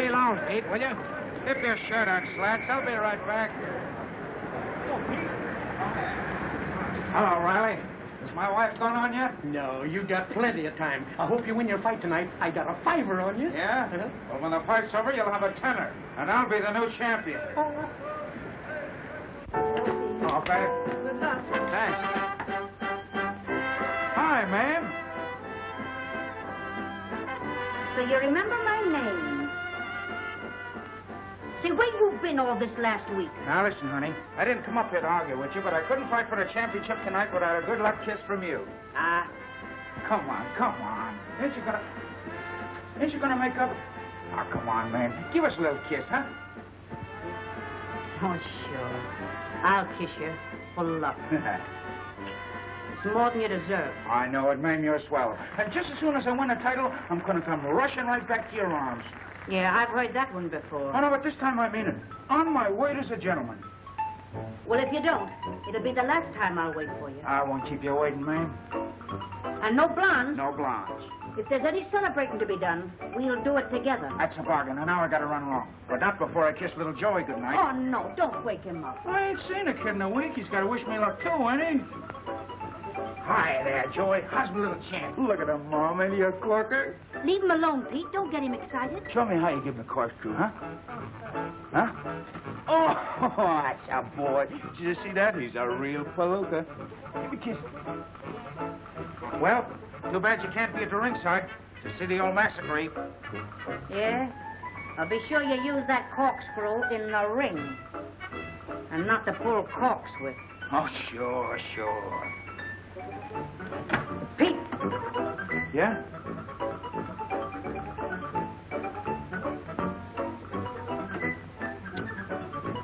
me alone, Pete, will you? Dip your shirt on, Slats. I'll be right back. Hello, Riley. Is my wife gone on yet? No, you got plenty of time. I hope you win your fight tonight. I got a $5 on you. Yeah? Well, when the fight's over, you'll have a $10, and I'll be the new champion. Okay. Good luck. Thanks. Hi, ma'am. So you remember my name? Say, where you been all this last week? Now, listen, honey. I didn't come up here to argue with you, but I couldn't fight for the championship tonight without a good luck kiss from you. Ah. Come on. Ain't you gonna make up? Oh, come on, man. Give us a little kiss, huh? Oh, sure. I'll kiss you. Full luck. It's more than you deserve. I know it, ma'am. You're swell. And just as soon as I win the title, I'm gonna come rushing right back to your arms. Yeah, I've heard that one before. Oh, no, but this time I mean it. On my word as a gentleman. Well, if you don't, it'll be the last time I'll wait for you. I won't keep you waiting, ma'am. And no blondes. No blondes. If there's any celebrating to be done, we'll do it together. That's a bargain, and now I gotta run along. But not before I kiss little Joey goodnight. Oh, no, don't wake him up. I ain't seen a kid in a week. He's gotta wish me luck too, ain't he? Hi there, Joey. How's my little champ? Look at him, Mom. Ain't he a corker? Leave him alone, Pete. Don't get him excited. Show me how you give him a corkscrew, huh? Huh? Oh, that's a boy. Did you see that? He's a real Palooka. Give me a kiss. Well, too bad you can't be at the ringside to see the old massacre. Yeah? I'll be sure you use that corkscrew in the ring. And not to pull corks with. Oh, sure. Pete! Yeah?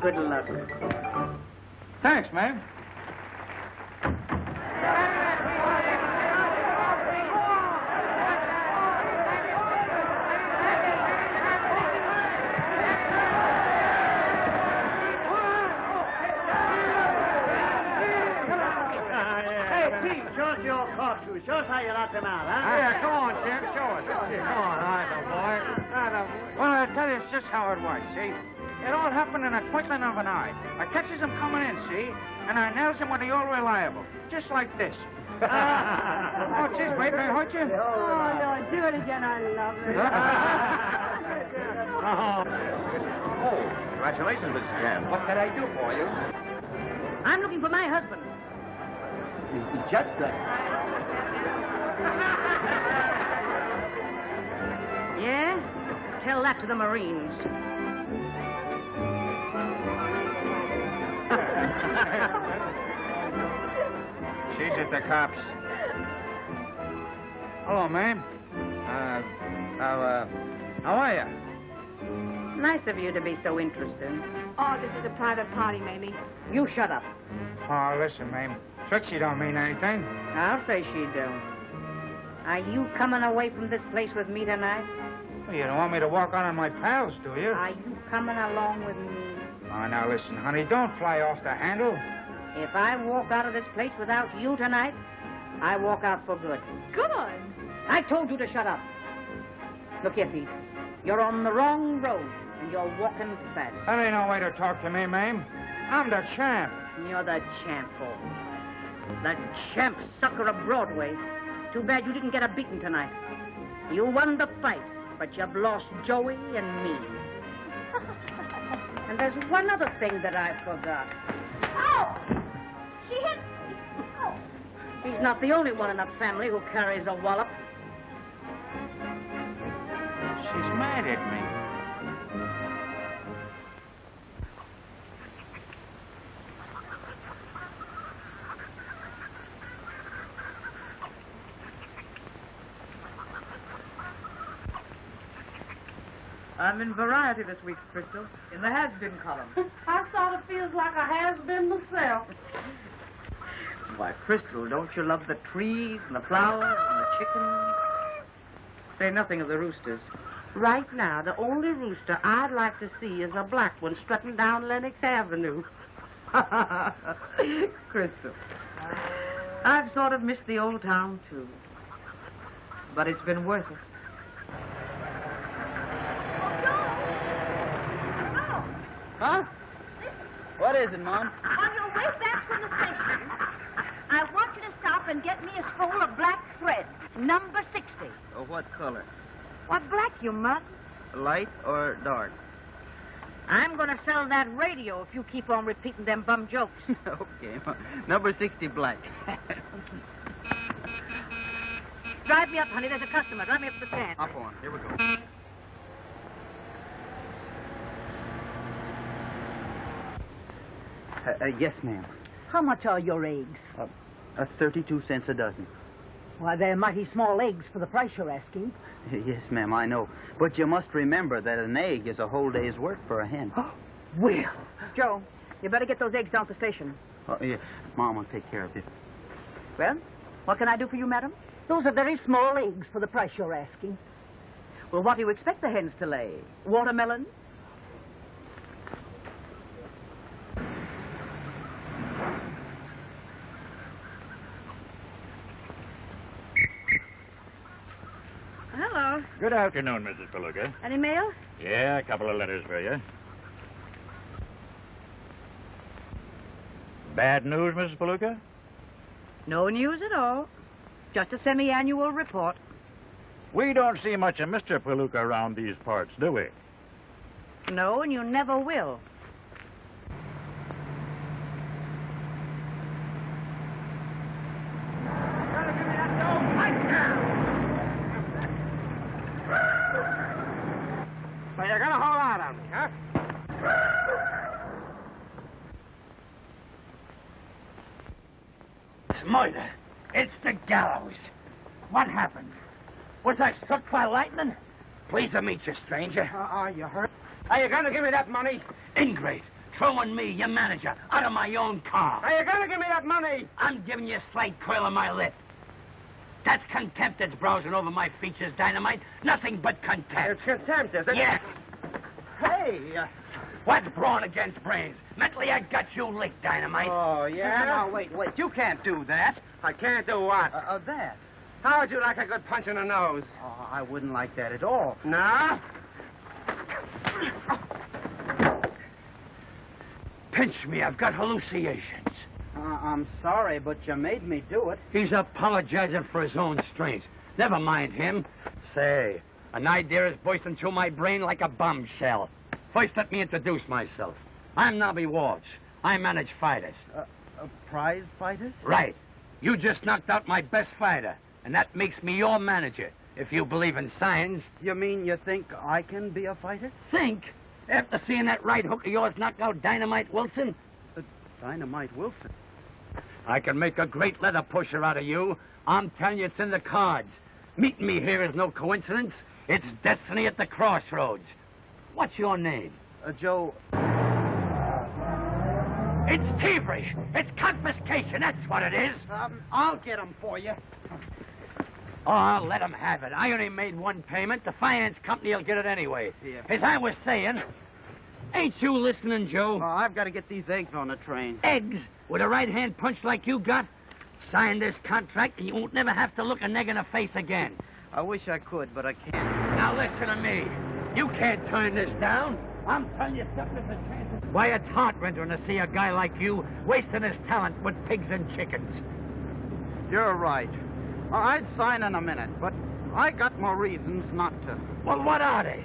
Good luck. Thanks, ma'am. Show us how you knocked him out, huh? Yeah, come on, Jim. Show us. Come on, all right, boy. Well, I'll tell you just how it was, see? It all happened in a twinkling of an eye. I catches him coming in, see? And I nails him with the old reliable. Just like this. Oh, geez, baby, I hurt you? Oh, no, do it again. I love it. Oh, congratulations, Mr. Jan. What can I do for you? I'm looking for my husband. Just Yeah? Tell that to the Marines. She's at the cops. Hello, ma'am. How are you? Nice of you to be so interested. Oh, this is a private party, Mamie. You shut up. Oh, listen, ma'am. Trixie don't mean anything. I'll say she don't. Are you coming away from this place with me tonight? Well, you don't want me to walk on my pals, do you? Are you coming along with me? Oh, now listen, honey. Don't fly off the handle. If I walk out of this place without you tonight, I walk out for good. Good. I told you to shut up. Look here, Pete. You're on the wrong road, and you're walking fast. That ain't no way to talk to me, ma'am. I'm the champ. You're the champ, Paul. The champ sucker of Broadway. Too bad you didn't get a beating tonight. You won the fight, but you've lost Joey and me. And there's one other thing that I forgot. Oh! She hit me. Oh. He's not the only one in the family who carries a wallop. She's mad at me. I'm in Variety this week, Crystal, in the has-been column. I sort of feels like a has-been myself. Why, Crystal, don't you love the trees and the flowers and the chickens? Say nothing of the roosters. Right now, the only rooster I'd like to see is a black one strutting down Lenox Avenue. Crystal, I've sort of missed the old town, too. But it's been worth it. Huh? What is it, Mom? On your way back from the station, I want you to stop and get me a spool of black thread, number 60. Oh, what color? What black, you mud? Light or dark? I'm going to sell that radio if you keep on repeating them bum jokes. Okay. Number 60 black. Drive me up, honey. There's a customer. Drive me up to the stand. Up on. Here we go. Yes, ma'am. How much are your eggs? 32 cents a dozen. Why, they're mighty small eggs for the price you're asking. Yes, ma'am, I know. But you must remember that an egg is a whole day's work for a hen. Will. Joe, you better get those eggs down to the station. Oh, yeah. Mom will take care of it. Well, what can I do for you, madam? Those are very small eggs for the price you're asking. Well, what do you expect the hens to lay? Watermelon? Hello. Good afternoon, Mrs. Palooka. Any mail? Yeah, a couple of letters for you. Bad news, Mrs. Palooka? No news at all. Just a semi-annual report. We don't see much of Mr. Palooka around these parts, do we? No, and you never will. So you're gonna hold out on me, huh? It's murder. It's the gallows. What happened? Was I struck by lightning? Pleased to meet you, stranger. Are you hurt? Are you gonna give me that money? Ingrate. Throwing me, your manager, out of my own car. Are you gonna give me that money? I'm giving you a slight curl of my lip. That's contempt that's browsing over my features, Dynamite. Nothing but contempt. It's contempt, is it? Yes. Hey, What's brawn against brains? Mentally, I got you licked, Dynamite. Oh, yeah? Now, wait. You can't do that. I can't do what? That. How would you like a good punch in the nose? Oh, I wouldn't like that at all. No? Pinch me. I've got hallucinations. I'm sorry, but you made me do it. He's apologizing for his own strength. Never mind him. Say, an idea is bursting through my brain like a bombshell. First, let me introduce myself. I'm Nobby Walsh. I manage fighters. Prize fighters? Right. You just knocked out my best fighter, and that makes me your manager, if you believe in science. You mean you think I can be a fighter? Think? After seeing that right hook of yours knock out Dynamite Wilson? Dynamite Wilson? I can make a great leather pusher out of you. I'm telling you, it's in the cards. Meeting me here is no coincidence. It's destiny at the crossroads. What's your name? Joe. It's thievery. It's confiscation. That's what it is. I'll get him for you. Oh, I'll let him have it. I only made one payment. The finance company will get it anyway. Yeah. As I was saying, ain't you listening, Joe? Well, I've got to get these eggs on the train. Eggs? With a right-hand punch like you got? Sign this contract and you won't never have to look a neg in the face again. I wish I could, but I can't. Now listen to me. You can't turn this down. I'm telling you something that's a chance. Why, it's heart-rending to see a guy like you wasting his talent with pigs and chickens. You're right. I'd sign in a minute, but I got more reasons not to. Well, what are they?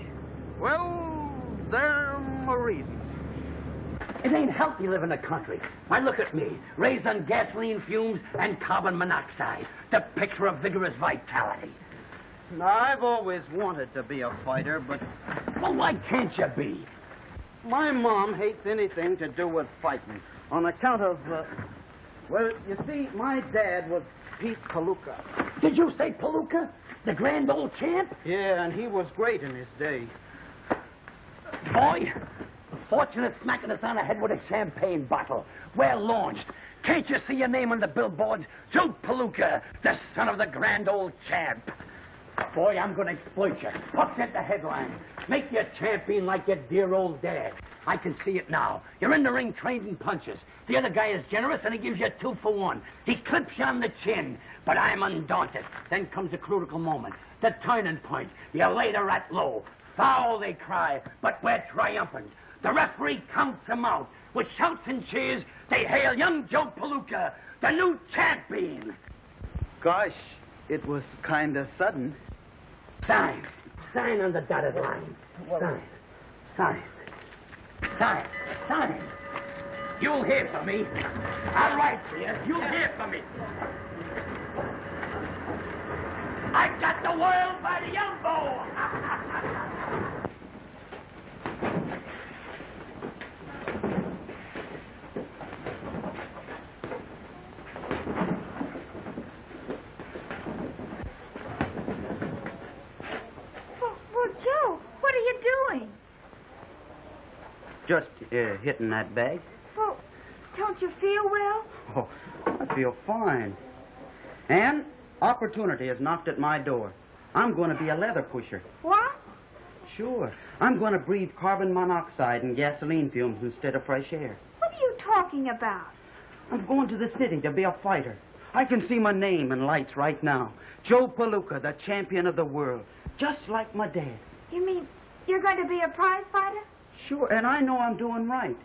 Well, they're more reasons. It ain't healthy living in the country. Why, look at me, raised on gasoline fumes and carbon monoxide. The picture of vigorous vitality. I've always wanted to be a fighter, but Well, why can't you be? my mom hates anything to do with fighting on account of, well, you see, my dad was Pete Palooka. Did you say Palooka? The grand old champ? Yeah, and he was great in his day. Boy, fortunate smacking us on the head with a champagne bottle. We're launched. Can't you see your name on the billboards? Joe Palooka, the son of the grand old champ. Boy, I'm going to exploit you. Upset the headlines. Make you a champion like your dear old dad. I can see it now. You're in the ring trading punches. The other guy is generous, and he gives you a 2-for-1. He clips you on the chin, but I'm undaunted. Then comes the critical moment, the turning point. You lay the rat low. Foul, they cry, but we're triumphant. The referee counts them out. With shouts and cheers, they hail young Joe Palooka, the new champion. Gosh, it was kind of sudden. Sign. Sign on the dotted line. Sign. Sign. Sign. Sign. You'll hear from me. I'll write to you. You'll hear from me. I got the world by the elbow. Well, Joe, what are you doing? Just hitting that bag. Well, don't you feel well? Oh, I feel fine. And opportunity has knocked at my door. I'm going to be a leather pusher. What? Sure. I'm going to breathe carbon monoxide and gasoline fumes instead of fresh air. What are you talking about? I'm going to the city to be a fighter. I can see my name in lights right now. Joe Palooka, the champion of the world. Just like my dad. You mean you're going to be a prize fighter? Sure, and I know I'm doing right.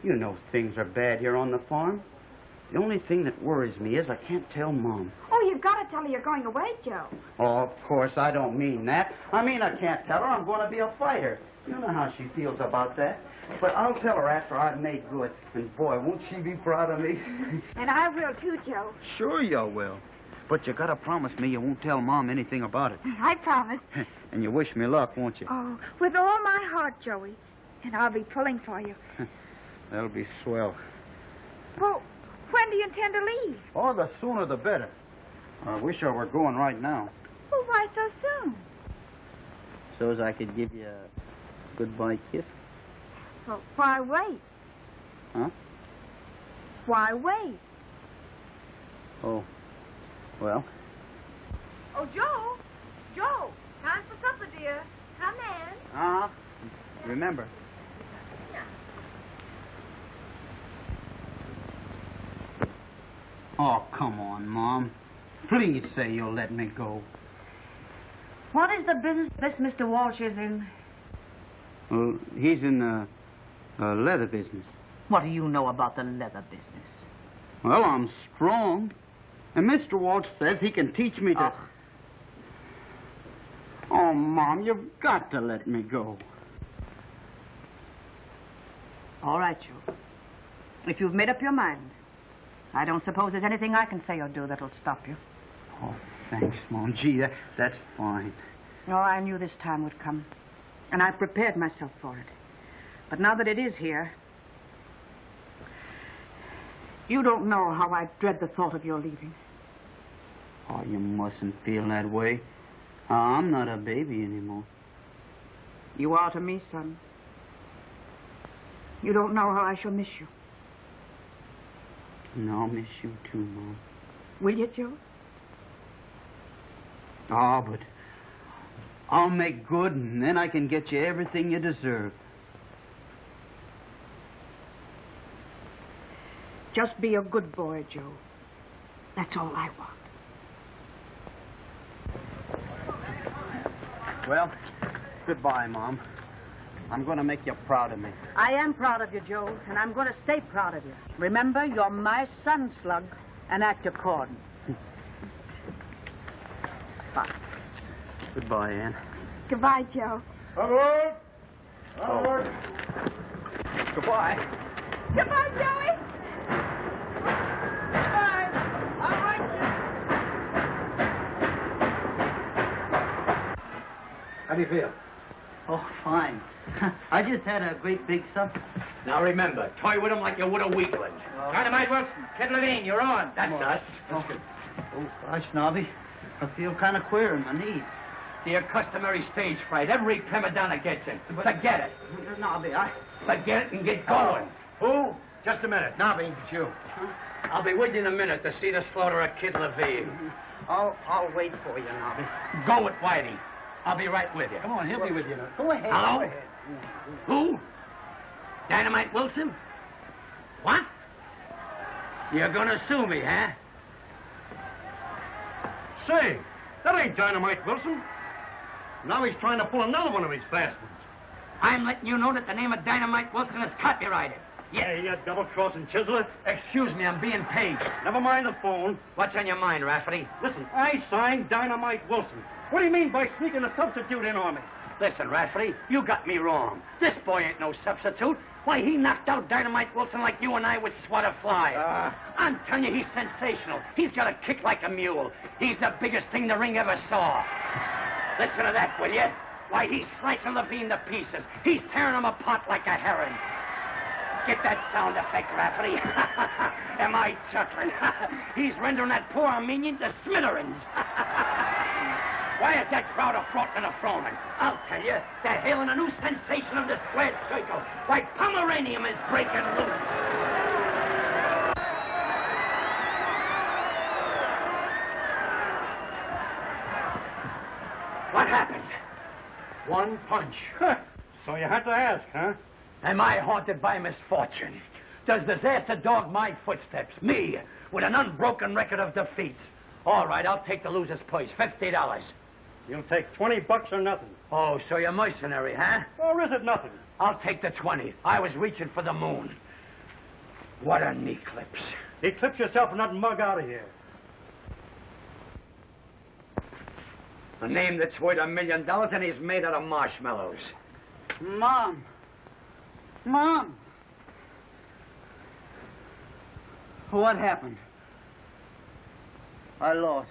You know things are bad here on the farm. The only thing that worries me is I can't tell Mom. Oh, you've got to tell her you're going away, Joe. Oh, of course, I don't mean that. I mean I can't tell her I'm going to be a fighter. You know how she feels about that. But I'll tell her after I've made good. And boy, won't she be proud of me. And I will too, Joe. Sure you will. But you got to promise me you won't tell Mom anything about it. I promise. And you wish me luck, won't you? Oh, with all my heart, Joey. And I'll be pulling for you. That'll be swell. Well, when do you intend to leave? Oh, the sooner the better. I wish I were going right now. Well, why so soon? So as I could give you a goodbye kiss? Well, why wait? Huh? Why wait? Oh, well. Oh, Joe! Joe! Time for supper, dear. Come in. Uh-huh. Remember. Oh, come on, Mom. Please say you'll let me go. What is the business this Mr. Walsh is in? Well, he's in the leather business. What do you know about the leather business? Well, I'm strong. And Mr. Walsh says he can teach me to... Oh, Mom, you've got to let me go. All right, Joe. If you've made up your mind, I don't suppose there's anything I can say or do that'll stop you. Oh, thanks, Mom. Gee, that's fine. Oh, I knew this time would come, and I prepared myself for it. But now that it is here, you don't know how I dread the thought of your leaving. Oh, you mustn't feel that way. I'm not a baby anymore. You are to me, son. You don't know how I shall miss you. And I'll miss you too, Mom. Will you, Joe? Oh, but I'll make good, and then I can get you everything you deserve. Just be a good boy, Joe. That's all I want. Well, goodbye, Mom. I'm going to make you proud of me. I am proud of you, Joe, and I'm going to stay proud of you. Remember, you're my son, Slug, and act according. Bye. Goodbye, Ann. Goodbye, Joe. Onward! Onward! Goodbye. Goodbye, Joey. Goodbye. All right, Joe. How do you feel? Oh, fine. I just had a great big supper. Now remember, toy with him like you would a weakling. Dynamite Wilson, Kid Levine, you're on. That's us. Oh, gosh, Nobby. I feel kind of queer in my knees. The customary stage fright. Every prima donna gets it. Forget it. Nobby, Forget it and get going. Who? Just a minute. Nobby, it's you. I'll be with you in a minute to see the slaughter of Kid Levine. I'll wait for you, Nobby. Go with Whitey. I'll be right with you. Come on, he'll be with you now. Go ahead. Hello? Go ahead. Who? Dynamite Wilson? What? You're gonna sue me, huh? Say, that ain't Dynamite Wilson. Now he's trying to pull another one of his fast ones. I'm letting you know that the name of Dynamite Wilson is copyrighted. Hey, you double-crossing chiseler. Excuse me, I'm being paid. Never mind the phone. What's on your mind, Rafferty? Listen, I signed Dynamite Wilson. What do you mean by sneaking a substitute in on me? Listen, Rafferty, you got me wrong. This boy ain't no substitute. Why, he knocked out Dynamite Wilson like you and I would swat a fly. I'm telling you, he's sensational. He's got a kick like a mule. He's the biggest thing the ring ever saw. Listen to that, will you? Why, he's slicing Levine to pieces. He's tearing him apart like a herring. Get that sound effect, Rafferty. Am I chuckling? He's rendering that poor Armenian to smithereens. Why is that crowd a-frontin' and a-fronin'? I'll tell you, they're hailing a new sensation of the squared circle. Why, Pomeranium is breaking loose. What happened? One punch. So you had to ask, huh? Am I haunted by misfortune? Does disaster dog my footsteps? Me, with an unbroken record of defeats. All right, I'll take the loser's purse, $50. You'll take $20 or nothing. Oh, so you're mercenary, huh? Or is it nothing? I'll take the 20. I was reaching for the moon. What an eclipse. Eclipse yourself and not mug out of here. A name that's worth $1 million and he's made out of marshmallows. Mom. Mom. What happened? I lost.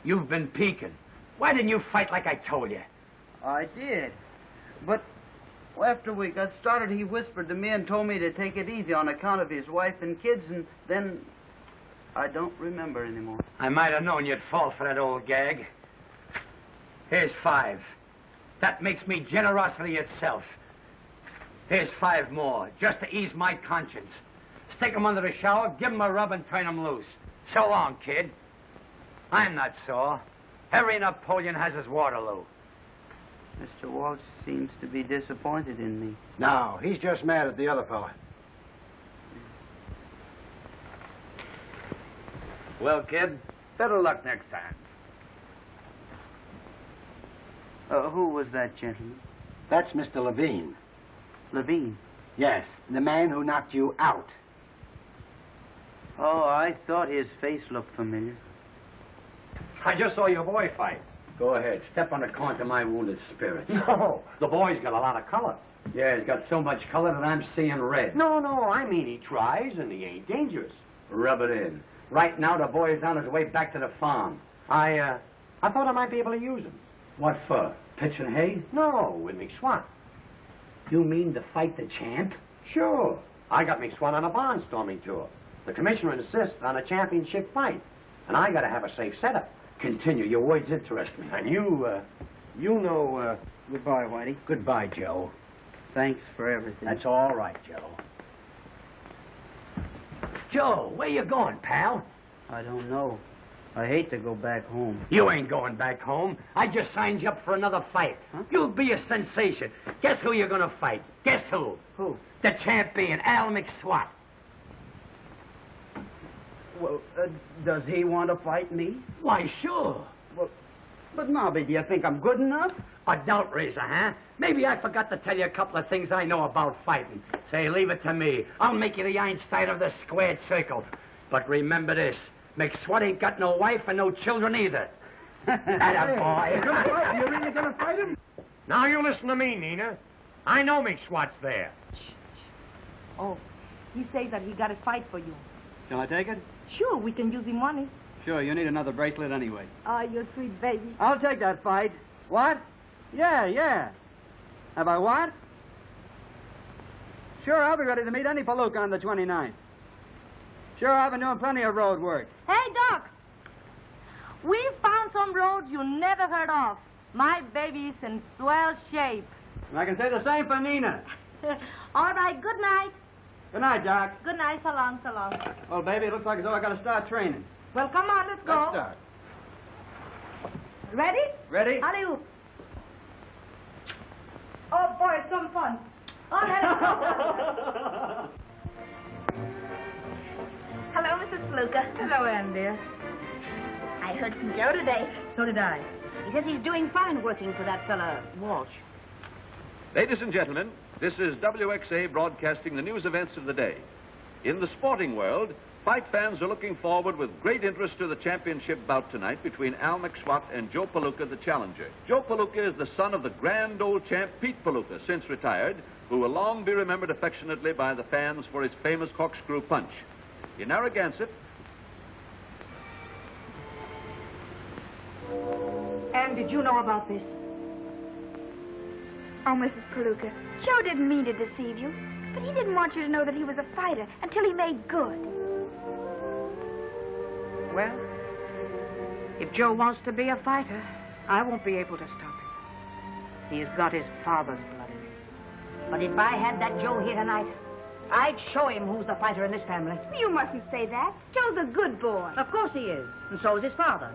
You've been peeking. Why didn't you fight like I told you? I did. But after we got started, he whispered to me and told me to take it easy on account of his wife and kids, and then I don't remember anymore. I might have known you'd fall for that old gag. Here's 5. That makes me generosity itself. Here's 5 more, just to ease my conscience. Stick 'em under the shower, give 'em a rub, and turn 'em loose. So long, kid. I'm not sore. Every Napoleon has his Waterloo. Mr. Walsh seems to be disappointed in me. No, he's just mad at the other fella. Well, kid, better luck next time. Who was that gentleman? That's Mr. Levine. Levine. Yes, the man who knocked you out. Oh, I thought his face looked familiar. I just saw your boy fight. Go ahead. Step on the corn to my wounded spirits. No, the boy's got a lot of color. Yeah, he's got so much color that I'm seeing red. No, I mean he tries and he ain't dangerous. Rub it in. Right now, the boy is on his way back to the farm. I thought I might be able to use him. What for? Pitching hay? No, with me swat. You mean to fight the champ? Sure. I got me swat on a barnstorming tour. The commissioner insists on a championship fight, and I got to have a safe setup. Continue. Your words interest me. And you know, Goodbye, Whitey. Goodbye, Joe. Thanks for everything. That's all right, Joe. Joe, where you going, pal? I don't know. I hate to go back home. You ain't going back home. I just signed you up for another fight. Huh? You'll be a sensation. Guess who you're gonna fight? Guess who? Who? The champion, Al McSwat. Well, does he want to fight me? Why, sure. Well, but, Nobby, do you think I'm good enough? A doubt raiser, huh? Maybe I forgot to tell you a couple of things I know about fighting. Say, leave it to me. I'll make you the Einstein of the squared circle. But remember this. McSwat ain't got no wife and no children either. Atta boy. You really gonna fight him? Now you listen to me, Nina. I know McSwat's there. Oh, he says that he got a fight for you. Shall I take it? Sure, we can use him money. Sure, you need another bracelet anyway. Oh, you sweet baby. I'll take that fight. What? Yeah. Have I what? Sure, I'll be ready to meet any Palooka on the 29th. Sure, I've been doing plenty of road work. Hey, Doc. We found some roads you never heard of. My baby's in swell shape. And I can say the same for Nina. All right, good night. Good night, Doc. Good night, so long. Well, baby, it looks like as though I got to start training. Well, come on, let's go. Let's start. Ready? Ready? Alley-oop. Oh, boy, it's some fun. On head. Hello, Mrs. Palooka. Hello, Ann, dear. I heard from Joe today. So did I. He says he's doing fine working for that fella, Walsh. Ladies and gentlemen, this is WXA broadcasting the news events of the day. In the sporting world, fight fans are looking forward with great interest to the championship bout tonight between Al McSwat and Joe Palooka, the challenger. Joe Palooka is the son of the grand old champ Pete Palooka, since retired, who will long be remembered affectionately by the fans for his famous corkscrew punch. In Narragansett... Ann, did you know about this? Oh, Mrs. Palooka, Joe didn't mean to deceive you, but he didn't want you to know that he was a fighter until he made good. Well, if Joe wants to be a fighter, I won't be able to stop him. He's got his father's blood in him. But if I had that Joe here tonight, I'd show him who's the fighter in this family. You mustn't say that. Joe's a good boy. Of course he is, and so is his father.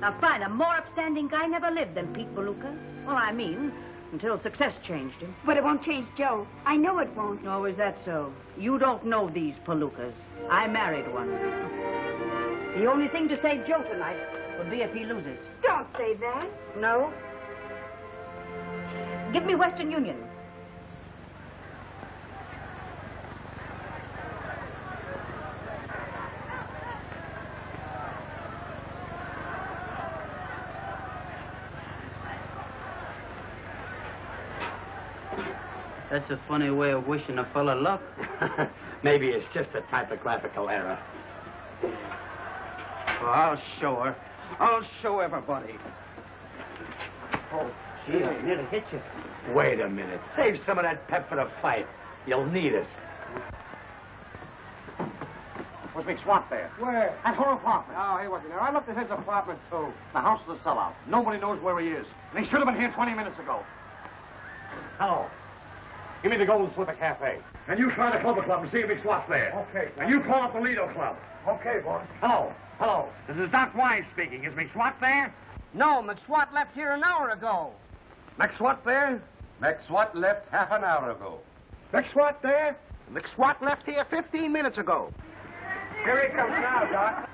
A finer, more upstanding guy never lived than Pete Palooka. Well, I mean, until success changed him. But it won't change Joe. I know it won't. Oh, is that so? You don't know these Palookas. I married one. The only thing to save Joe tonight would be if he loses. Don't say that. No? Give me Western Union. That's a funny way of wishing a fella luck. Maybe it's just a typographical error. Well, I'll show her. I'll show everybody. Oh, gee, I nearly hit you. Wait a minute. Save some of that pep for the fight. You'll need it. Was McSwat there? Where? At her apartment. Oh, he wasn't there. I looked at his apartment, too. The house is a sellout. Nobody knows where he is. And he should have been here 20 minutes ago. Hello. Give me the Golden Slipper Cafe. And you try the Clover Club and see if McSwat's there. Okay, boss. And you call up the Lido Club. Okay, boss. Hello. Hello. This is Doc Wise speaking. Is McSwat there? No, McSwat left here an hour ago. McSwat there? McSwat left half an hour ago. McSwat there? McSwat left here 15 minutes ago. Here he comes now, Doc.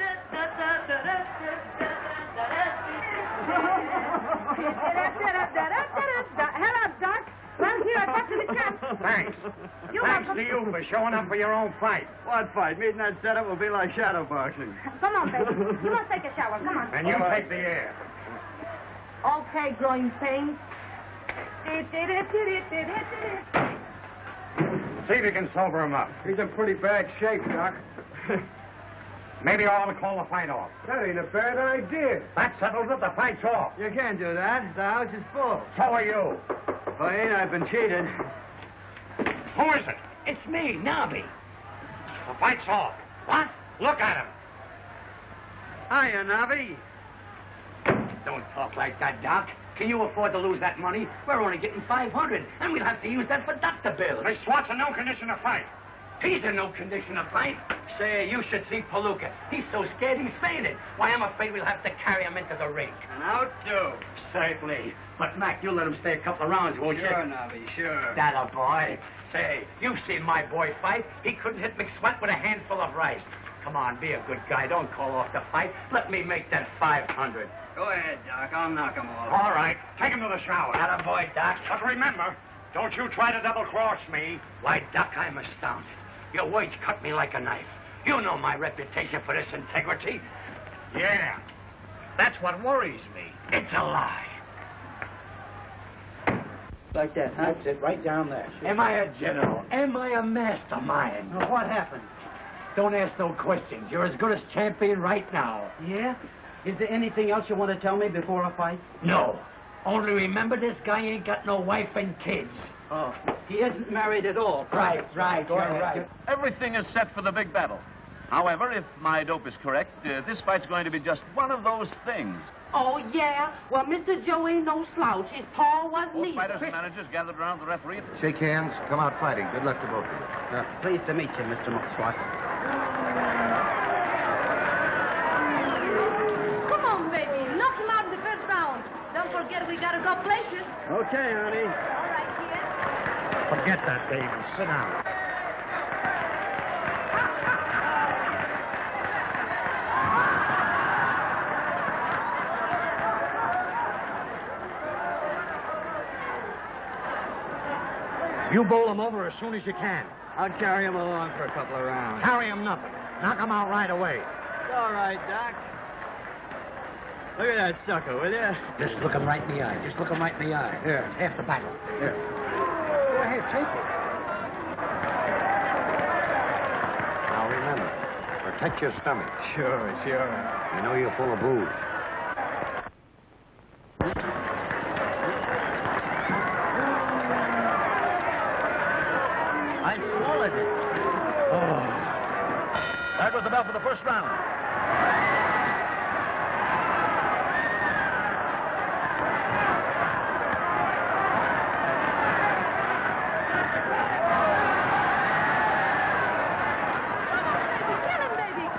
Hello, Doc. I'm here. I got to the camp. Thanks. You're Thanks welcome. to you for showing up for your own fight. What fight? Meeting that setup will be like shadow boxing. Come on, baby. You must take a shower. Come on. And you take the air. Okay, growing pains. See if you can sober him up. He's in pretty bad shape, Doc. Maybe I ought to call the fight off. That ain't a bad idea. That settles it. The fight's off. You can't do that. The house is full. So are you. If I ain't, I've been cheated. Who is it? It's me, Nobby. The fight's off. What? Look at him. Hiya, Navi. Don't talk like that, Doc. Can you afford to lose that money? We're only getting $500, and we'll have to use that for doctor bills. McSwat's in no condition to fight. He's in no condition to fight. Say, you should see Palooka. He's so scared he's fainted. Why, I'm afraid we'll have to carry him into the ring. And out, too. Certainly. But, Mac, you'll let him stay a couple of rounds, won't you? Sure, Navi, sure. That a boy. Say, you've seen my boy fight. He couldn't hit McSwat with a handful of rice. Come on, be a good guy. Don't call off the fight. Let me make that $500. Go ahead, Doc. I'll knock him off. All right. Take him to the shower. That a boy, Doc. But remember, don't you try to double-cross me. Why, Doc, I'm astounded. Your words cut me like a knife. You know my reputation for this integrity. Yeah. That's what worries me. It's a lie. Like that, huh? That's it, right down there. Am I a general? Am I a mastermind? Well, what happened? Don't ask no questions. You're as good as champion right now. Yeah? Is there anything else you want to tell me before a fight? No. Only remember, this guy ain't got no wife and kids. Oh, he isn't married at all. Right. You're right. Everything is set for the big battle. However, if my dope is correct, this fight's going to be just one of those things. Oh, yeah? Well, Mr. Joe ain't no slouch. His paw wasn't Both either. fighters and managers gathered around the referee. Shake hands. Come out fighting. Good luck to both of you. Pleased to meet you, Mr. McSwat. Come on, baby. Knock him out in the first round. places. Okay, honey. All right, kid. Forget that, baby. Sit down. You bowl him over as soon as you can. I'll carry him along for a couple of rounds. Carry him nothing. Knock him out right away. All right, Doc. Look at that sucker, will you? Just look him right in the eye. Just look him right in the eye. Here. It's half the battle. Here. Go ahead, take it. Now remember, protect your stomach. Sure. You know you're full of booze. I swallowed it. That was the bell for the first round.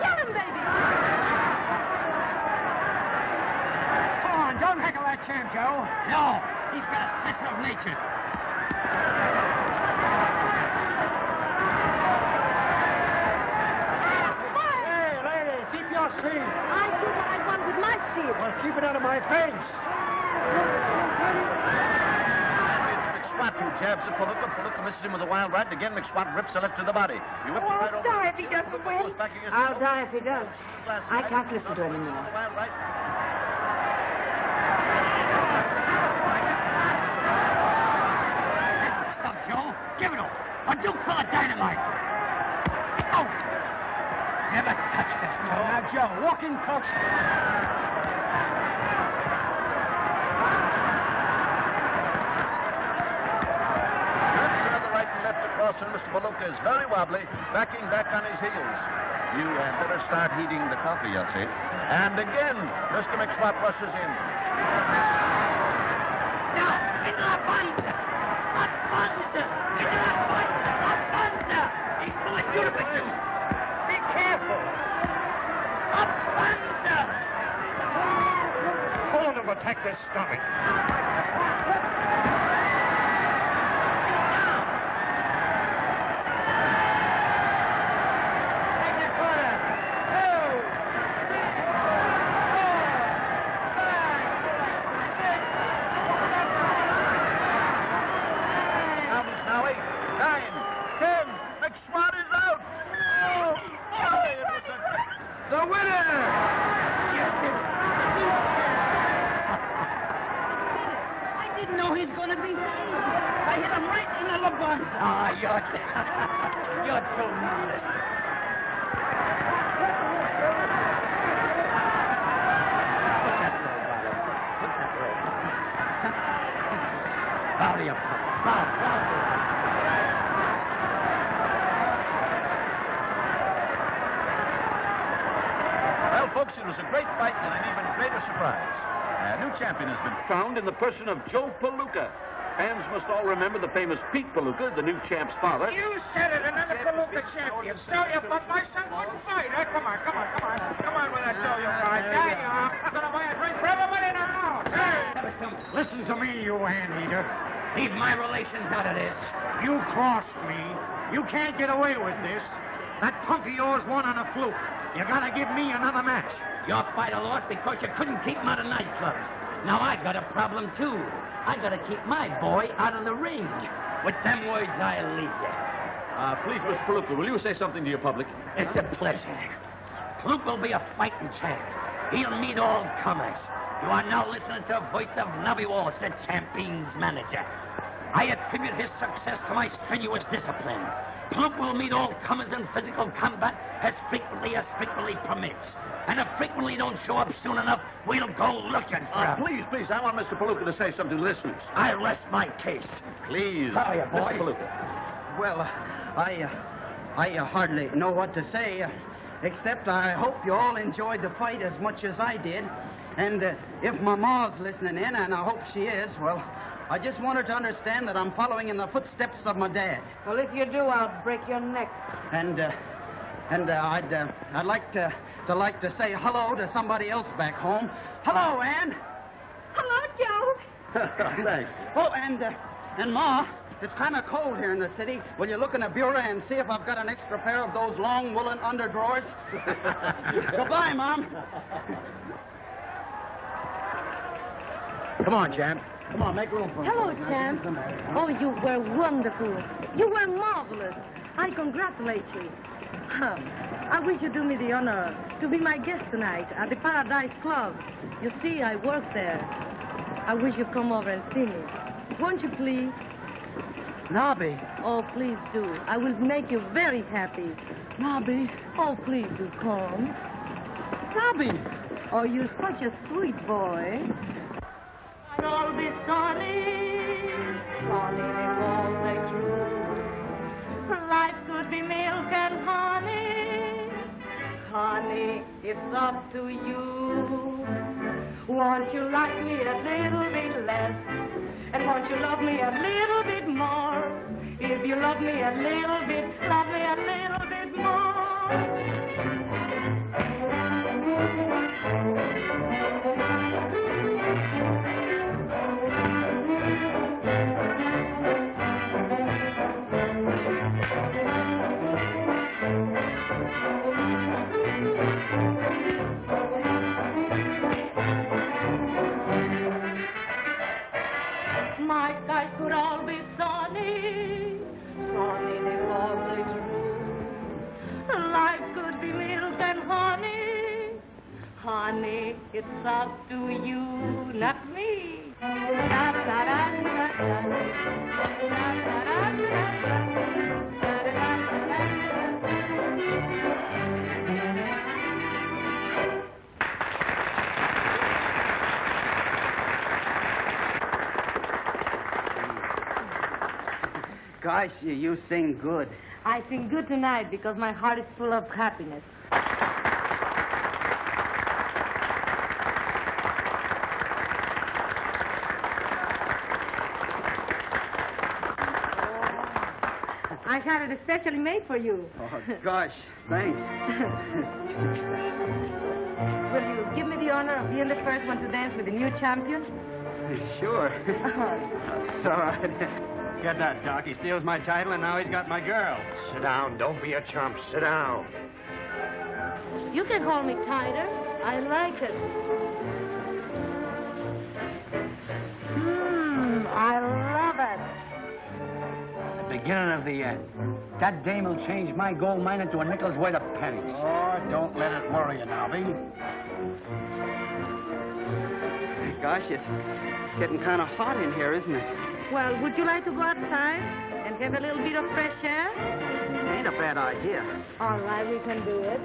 Kill him, baby. Come on, don't heckle that champ, Joe. No, he's got a sense of nature. Hey, lady, keep your seat. I do what I want with my seat. Well, keep it out of my face. McSwat two jabs at Palooka. Palooka misses him with a wild right. Again, McSwat rips a left to the body. He whips it right over. die if he doesn't win. I'll die if he does. I can't listen to him anymore. Wild right. Stop, Joe. Give it up. A Duke full of dynamite. Oh! Never touch this, Joe. Now, Joe, walking coach. Another right and left across, and Mr. Palooka is very wobbly, backing back on his heels. You had better start heating the coffee, I'll say. And again, Mr. McSwat rushes in. Now, into la panza! La panza! Into la panza! La panza! He's full of Juniper. Be careful! La panza! Pull him to protect his stomach. Now 8, 9, 10. McSwat is out. Oh, The winner! I didn't know he's going to be saved. I hit him right in the labonza. Ah, you're too modest. Put that robe on. Bow to your papa. Bow. Well, folks, it was a great fight and an even greater surprise. A new champion has been found in the person of Joe Palooka. Fans must all remember the famous Pete Palooka, the new champ's father. You said it, another Palooka champion. So you, but my son wouldn't fight. Come on. Come on with that show you guys. There you are. I'm going to buy a drink for everybody in the house. Hey! Listen to me, you anteater. Leave my relations out of this. You crossed me. You can't get away with this. That punk of yours won on a fluke. You gotta give me another match. Your fighter lost because you couldn't keep him out of nightclubs. Now I got a problem, too. I gotta keep my boy out of the ring. With them words, I'll leave you. Please, Mr. Palooka, will you say something to your public? It's a pleasure. Luke will be a fighting champ. He'll meet all comers. You are now listening to the voice of Nobby Walsh, the champion's manager. I attribute his success to my strenuous discipline. Luke will meet all comers in physical combat as frequently permits. And if frequently don't show up soon enough, we'll go looking for him. Please, I want Mr. Palooka to say something to listeners. I rest my case. Please. Hiya, boy. Mr. Palooka. Well, I hardly know what to say, except I hope you all enjoyed the fight as much as I did. And if my ma's listening in, and I hope she is, well, I just want her to understand that I'm following in the footsteps of my dad. Well, if you do, I'll break your neck. And I'd like to say hello to somebody else back home. Hello, Ann. Hello, Joe. Thanks. Oh, and Ma, it's kind of cold here in the city. Will you look in the bureau and see if I've got an extra pair of those long woolen underdrawers? Goodbye, Mom. Come on, champ. Come on, make room for me. Hello, champ. Oh, you were wonderful. You were marvelous. I congratulate you. I wish you'd do me the honor to be my guest tonight at the Paradise Club. You see, I work there. I wish you'd come over and see me. Won't you, please? Nobby. Oh, please do. I will make you very happy. Nobby. Oh, please do come. Nobby. Oh, you're such a sweet boy. I'll all be sunny, sunny all the true. Life could be milk and honey, honey, it's up to you. Won't you like me a little bit less? And won't you love me a little bit more? If you love me a little bit, love me a little bit more. My skies could all be sunny, sunny if all the true. Life could be milk and honey, honey, it's up to you, not me. Gosh, you sing good. I sing good tonight because my heart is full of happiness. I had it especially made for you. Oh, gosh, thanks. Will you give me the honor of being the first one to dance with the new champion? Sure. So, Get that, Doc. He steals my title, and now he's got my girl. Sit down. Don't be a chump. Sit down. You can hold me tighter. I like it. I love it. The beginning of the end. That dame will change my gold mine into a nickel's worth of pennies. Oh, don't let it worry you now, B. gosh, it's getting kind of hot in here, isn't it? Well, would you like to go outside and have a little bit of fresh air? Ain't a bad idea. All right, we can do it.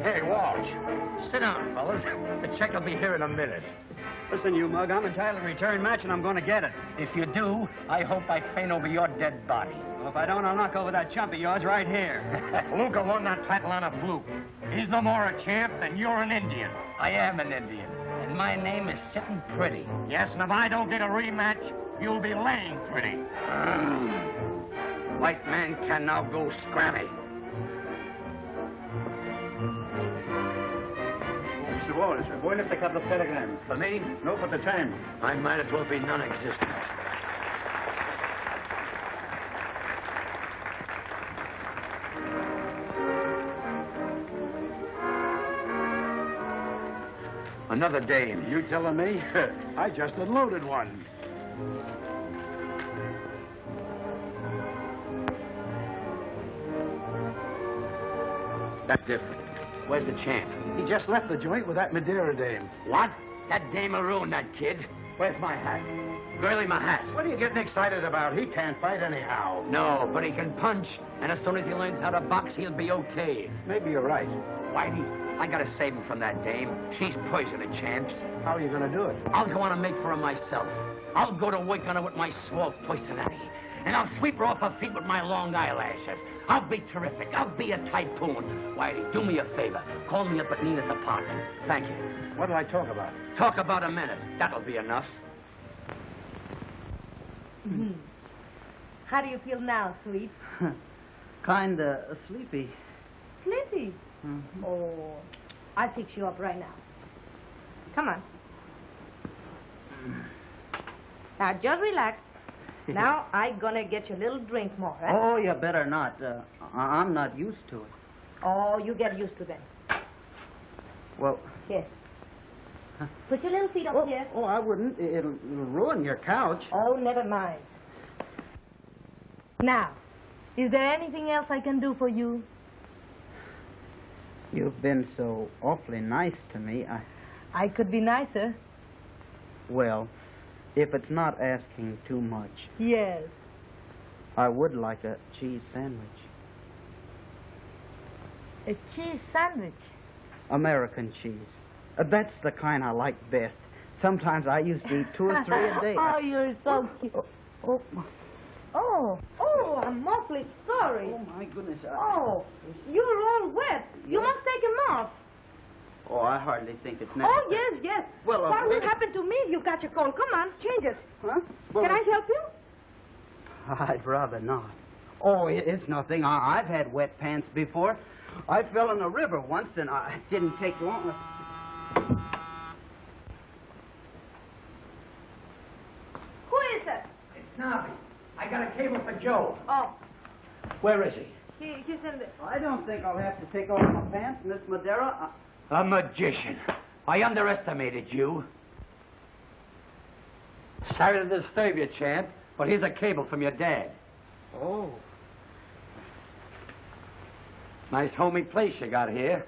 Hey, Walsh. Sit down, fellas. The check will be here in a minute. Listen, you mug, I'm entitled to a return match, and I'm going to get it. If you do, I hope I faint over your dead body. Well, if I don't, I'll knock over that chump of yours right here. Palooka won that title on a fluke. He's no more a champ than you're an Indian. I am an Indian, and my name is Sitting Pretty. Yes, and if I don't get a rematch, you'll be laying pretty. White man can now go scrammy. Mr. Wallace, voy a pick up the telegram. For me? No, for the time. I might as well be non-existent. Another dame. You telling me? I just unloaded one. That's different. Where's the champ? He just left the joint with that Madeira dame. What? That dame will ruin that kid. Where's my hat? Girlie, my hat. What are you getting excited about? He can't fight anyhow. No, but he can punch. And as soon as he learns how to box, he'll be okay. Maybe you're right. Whitey, I gotta save him from that dame. She's poison to champs. How are you going to do it? I'll go on and make for her myself. I'll go to work on her with my suave personality. And I'll sweep her off her feet with my long eyelashes. I'll be terrific. I'll be a typhoon. Whitey, do me a favor. Call me up at Nina's apartment. Thank you. What'll I talk about? Talk about a minute. That'll be enough. How do you feel now, sweet? Kinda sleepy. Sleepy? Oh, I'll fix you up right now. Come on. Now, just relax. Now, I'm gonna get you a little drink more, right? Oh, you better not. I'm not used to it. Oh, you get used to them. Well... Here. Put your little feet up here. Oh, I wouldn't. It'll ruin your couch. Oh, never mind. Now, is there anything else I can do for you? You've been so awfully nice to me. I could be nicer. Well, if it's not asking too much, Yes. I would like a cheese sandwich. A cheese sandwich? American cheese. That's the kind I like best. Sometimes I used to eat 2 or 3 a day. Oh, you're so cute. Oh, I'm awfully sorry. Oh, my goodness. Oh, you're all wet. You must take them off. Oh, I hardly think it's necessary. Oh, yes. Well, what will happen to me if you catch a cold? Come on, change it. Huh? Well, Can I help you? I'd rather not. Oh, it's nothing. I've had wet pants before. I fell in a river once, and it didn't take long. Who is it? It's Nobby. I got a cable for Joe. Oh, Where is he? he's in the... I don't think I'll have to take off my pants, Miss Madera. A magician. I underestimated you. Sorry to disturb you, champ, but here's a cable from your dad. Oh. Nice homey place you got here.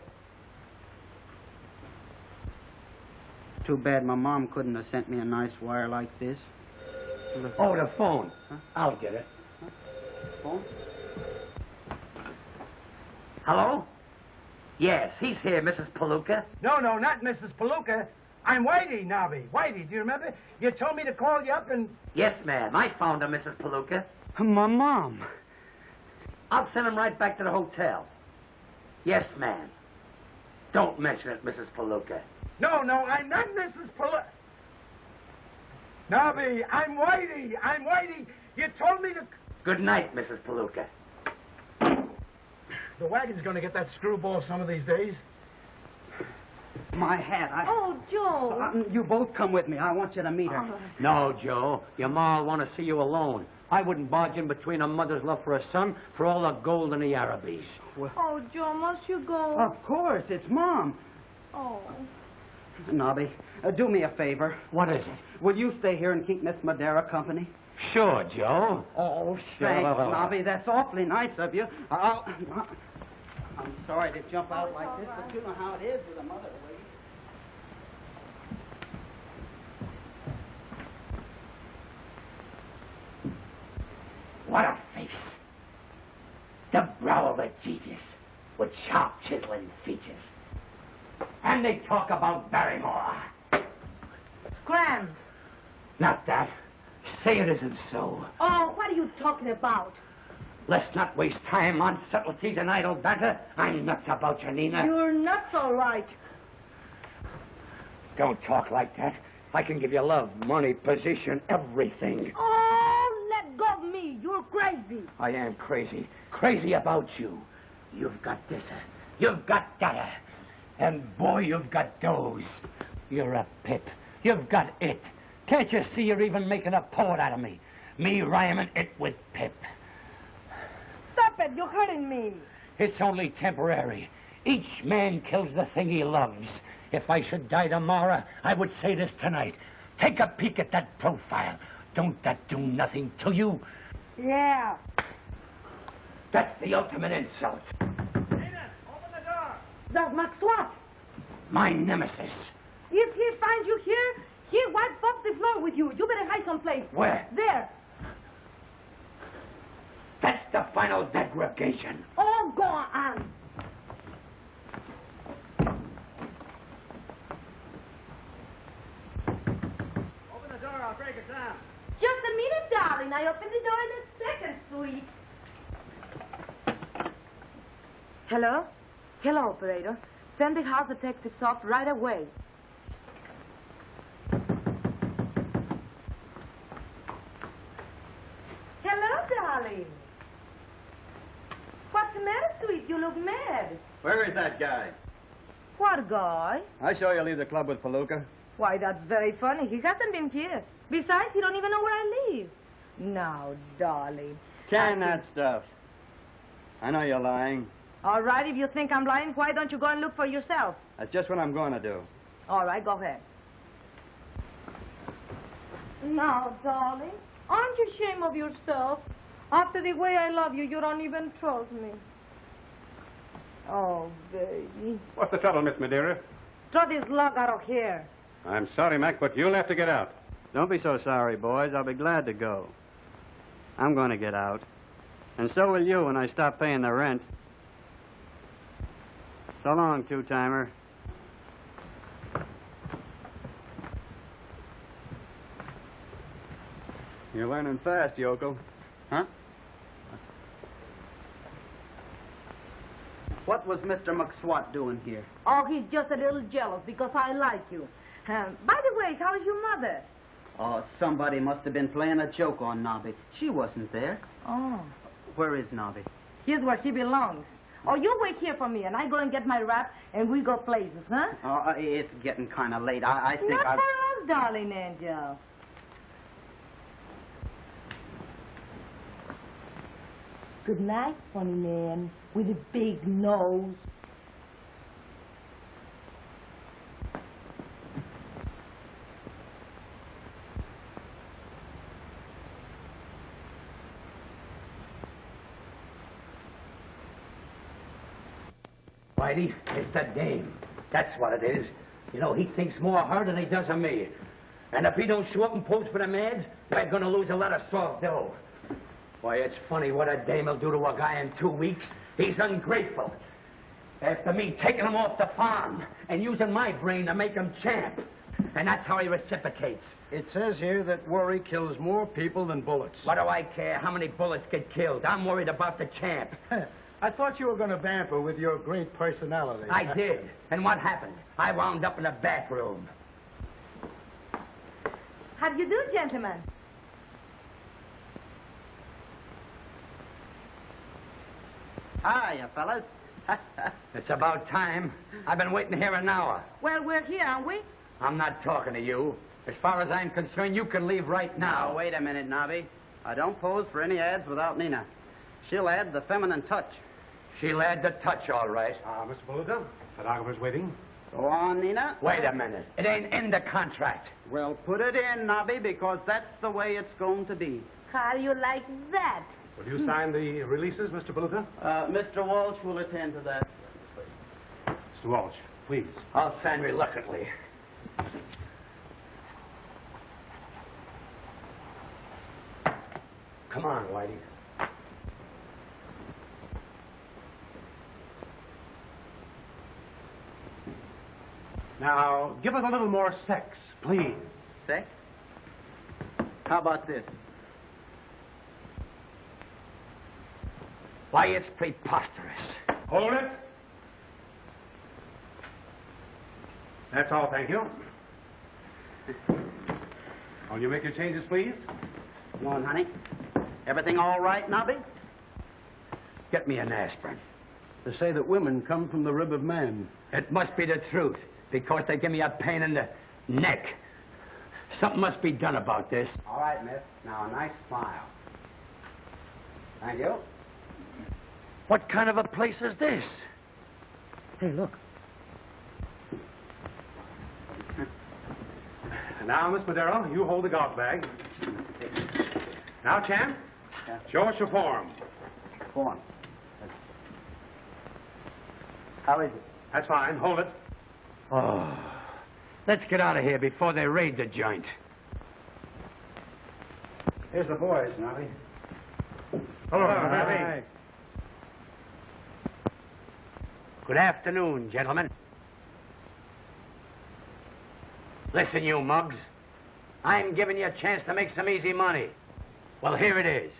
Too bad my mom couldn't have sent me a nice wire like this. Oh, the phone. Huh? I'll get it. Phone? Hello? Yes, he's here, Mrs. Palooka. No, not Mrs. Palooka. I'm Whitey, Nobby. Whitey, do you remember? You told me to call you up and... Yes, ma'am. I found her, Mrs. Palooka. My mom. I'll send him right back to the hotel. Yes, ma'am. Don't mention it, Mrs. Palooka. No, I'm not Mrs. Palooka. Nobby, I'm Whitey. You told me to... Good night, Mrs. Palooka. The wagon's going to get that screwball some of these days. My hat. Oh, Joe. You both come with me. I want you to meet her. No, Joe. Your ma'll want to see you alone. I wouldn't barge in between a mother's love for a son for all the gold in the Arabies. Oh, Joe, must you go? Of course, it's Mom. Oh. Nobby, do me a favor. What is it? Will you stay here and keep Miss Madera company? Sure, Joe. Oh, thanks, Nobby. That's awfully nice of you. I'm sorry to jump out like this, but you know how it is with a mother to wait. What a face. The brow of a genius with sharp chiseling features. And they talk about Barrymore. Scram. Not that. Say it isn't so. Oh, what are you talking about? Let's not waste time on subtleties and idle banter. I'm nuts about you, Nina. You're nuts, all right. Don't talk like that. I can give you love, money, position, everything. Oh, let go of me. You're crazy. I am crazy. Crazy about you. You've got this. You've got that. And boy, you've got those. You're a pip. You've got it. Can't you see you're even making a poet out of me? Me rhyming it with Pip. Stop it. You're hurting me. It's only temporary. Each man kills the thing he loves. If I should die tomorrow, I would say this tonight. Take a peek at that profile. Don't that do nothing to you? Yeah. That's the ultimate insult. Nina, open the door. That's Max Swat. My nemesis. If he finds you here, he'll wipe off the floor with you. You better hide someplace. Where? There. That's the final degradation. Oh, go on. Open the door, I'll break it down. Just a minute, darling. I open the door in a second, sweet. Hello? Hello, operator. Send the house detectives off right away. Hello, darling. What's the matter, sweet? You look mad. Where is that guy? What guy? I saw you leave the club with Palooka. Why, that's very funny. He hasn't been here. Besides, he don't even know where I live. Now, darling. Can that stuff. I know you're lying. All right, if you think I'm lying, why don't you go and look for yourself? That's just what I'm going to do. All right, go ahead. Now, darling, aren't you ashamed of yourself? After the way I love you, you don't even trust me. Oh, baby. What's the trouble, Miss Madeira? Throw this log out of here. I'm sorry, Mac, but you'll have to get out. Don't be so sorry, boys. I'll be glad to go. I'm going to get out. And so will you when I stop paying the rent. So long, two-timer. You're learning fast, Yoko. Huh? What was Mr. McSwat doing here? Oh, he's just a little jealous because I like you. By the way, how's your mother? Oh, somebody must have been playing a joke on Nobby. She wasn't there. Oh. Where is Nobby? Here's where she belongs. Oh, you wait here for me, and I go and get my wrap, and we go places, huh? Oh, it's getting kind of late. I think Not for us, darling angel. Good night, funny man with a big nose. Whitey, it's the dame. That's what it is. You know, he thinks more of her than he does of me. And if he don't show up and pose for them ads, we're going to lose a lot of soft dough. Why, it's funny what a dame will do to a guy in 2 weeks. He's ungrateful. After me taking him off the farm and using my brain to make him champ. And that's how he reciprocates. It says here that worry kills more people than bullets. What do I care how many bullets get killed? I'm worried about the champ. I thought you were going to vamp her with your great personality. I did. And what happened? I wound up in a back room. How do you do, gentlemen? Hiya, fellas. It's about time. I've been waiting here an hour. Well, we're here, aren't we? I'm not talking to you. As far as I'm concerned, you can leave right now. Now, wait a minute, Nobby. I don't pose for any ads without Nina. She'll add the feminine touch. She'll add the touch, all right. Mr. Palooka, photographer's waiting. Go on, Nina. Wait a minute. It ain't in the contract. Well, put it in, Nobby, because that's the way it's going to be. How do you like that? Will you sign the releases, Mr. Palooka? Mr. Walsh will attend to that. Mr. Walsh, please. I'll sign reluctantly. Come on, Whitey. Now, give us a little more sex, please. Sex? How about this? Why, it's preposterous. Hold it. That's all, thank you. Will you make your changes, please? Come on, honey. Everything all right, Nobby? Get me an aspirin. They say that women come from the rib of man. It must be the truth, because they give me a pain in the neck. Something must be done about this. All right, miss. Now, a nice smile. Thank you. What kind of a place is this? Hey, look. Now, Miss Madero, you hold the golf bag. Now, champ, show us your form. Form. How is it? That's fine. Hold it. Oh, let's get out of here before they raid the joint. Here's the boys, Nobby. Hello, Nobby. Good afternoon, gentlemen. Listen, you mugs. I'm giving you a chance to make some easy money. Well, here it is.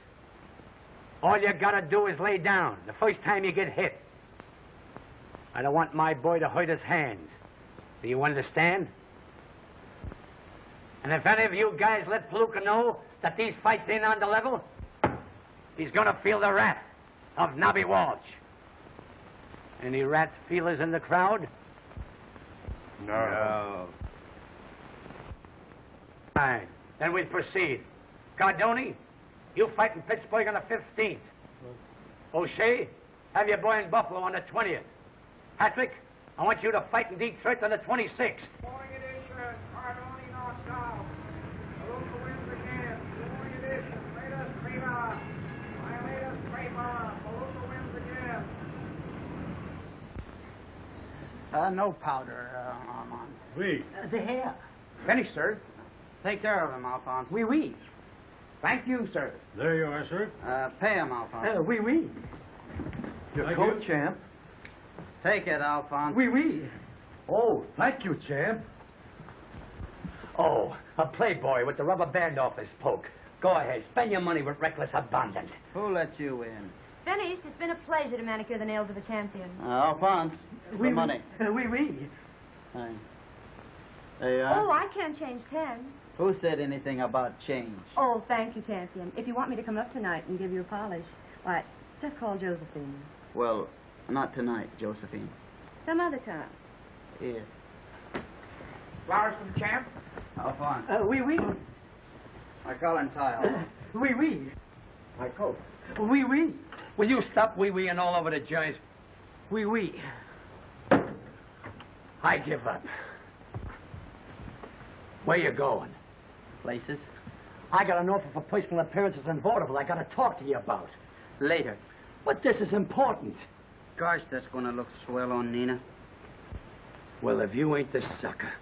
All you gotta do is lay down the first time you get hit. I don't want my boy to hurt his hands. Do you understand? And if any of you guys let Palooka know that these fights ain't on the level, he's gonna feel the wrath of Nobby Walsh. Any rat feelers in the crowd? No. Fine. Then we proceed. Cardoni, you fight in Pittsburgh on the 15th. O'Shea, have your boy in Buffalo on the 20th. Patrick, I want you to fight in Detroit on the 26th. Morning edition, Cardoni knocks out. Palooka wins again. Morning edition, latest paper. My latest paper. Palooka wins again. No powder, Armand. Oui. The hair. Finished, sir. Take care of him, Alphonse. Oui, oui. Thank you, sir. There you are, sir. Pay him, Alphonse. Oui, oui. Your Thank coat, you. champ. Take it, Alphonse. Oui, oui. Oh, thank you, champ. Oh, a playboy with the rubber band off his poke. Go ahead, spend your money with reckless abandon. Who let you in? Finished. It's been a pleasure to manicure the nails of a champion. Alphonse, the money. Oui, oui. Hey. Hey, Oh, I can't change 10. who said anything about change? Oh, thank you, champion. If you want me to come up tonight and give you a polish, why, just call Josephine. Well, not tonight, Josephine. Some other time. Yes. Flowers from the champ? Alphonse. Oui, oui. I call him Tile. Oui, oui. My coat. Oui, oui. Will you stop wee-weeing all over the joint? Oui, oui. I give up. Where you going? Places. I got an offer for personal appearances in vaudeville I got to talk to you about. Later. But this is important. Gosh, that's going to look swell on Nina. Well, if you ain't the sucker.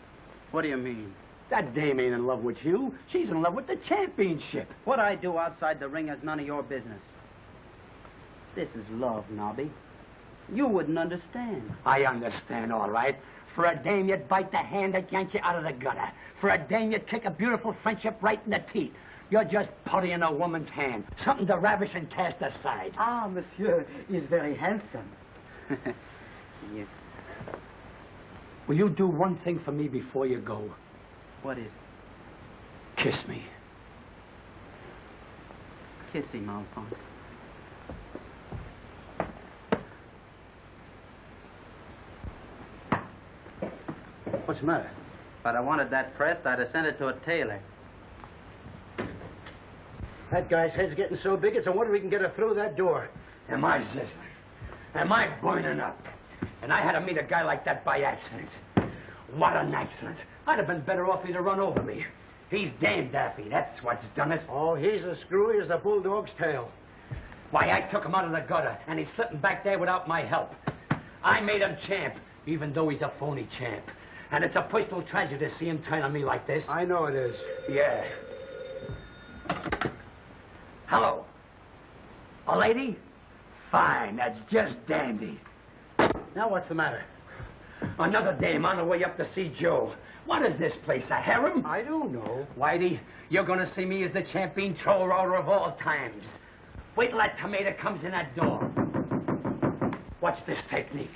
What do you mean? That dame ain't in love with you. She's in love with the championship. What I do outside the ring is none of your business. This is love, Nobby. You wouldn't understand. I understand, all right. For a dame, you'd bite the hand that yanked you out of the gutter. For a dame, you'd kick a beautiful friendship right in the teeth. You're just puttying a woman's hand. Something to ravish and cast aside. Ah, monsieur is very handsome. Yes. Will you do one thing for me before you go? What is? Kiss me. Kiss him, Alphonse. What's the matter? If I'd have wanted that pressed, I'd have sent it to a tailor. That guy's head's getting so big, it's a wonder we can get her through that door. Am I sizzling? Am I burning up? And I had to meet a guy like that by accident. What an accident. I'd have been better off he'd have run over me. He's damn daffy, that's what's done it. Oh, he's as screwy as a bulldog's tail. Why, I took him out of the gutter, and he's slipping back there without my help. I made him champ, even though he's a phony champ. And it's a personal tragedy to see him turn on me like this. I know it is. Yeah. Hello. A lady? Fine, that's just dandy. Now what's the matter? Another dame on her way up to see Joe. What is this place, a harem? I don't know. Whitey, you're going to see me as the champion troll roller of all times. Wait till that tomato comes in that door. Watch this technique.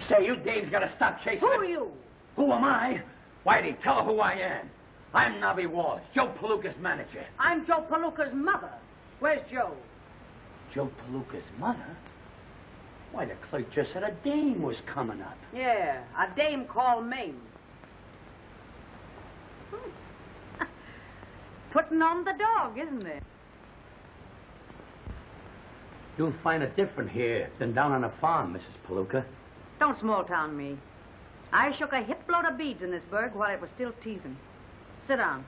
Say, you dames got to stop chasing Who it. are you? Who am I? Whitey, tell her who I am. I'm Nobby Walsh, Joe Palooka's manager. I'm Joe Palooka's mother. Where's Joe? Joe Palooka's mother? Why, the clerk just said a dame was coming up. Yeah, a dame called Mame. Putting on the dog, isn't it? You'll find it different here than down on the farm, Mrs. Palooka. Don't small-town me. I shook a hip-load of beads in this burg while it was still teething. Sit down.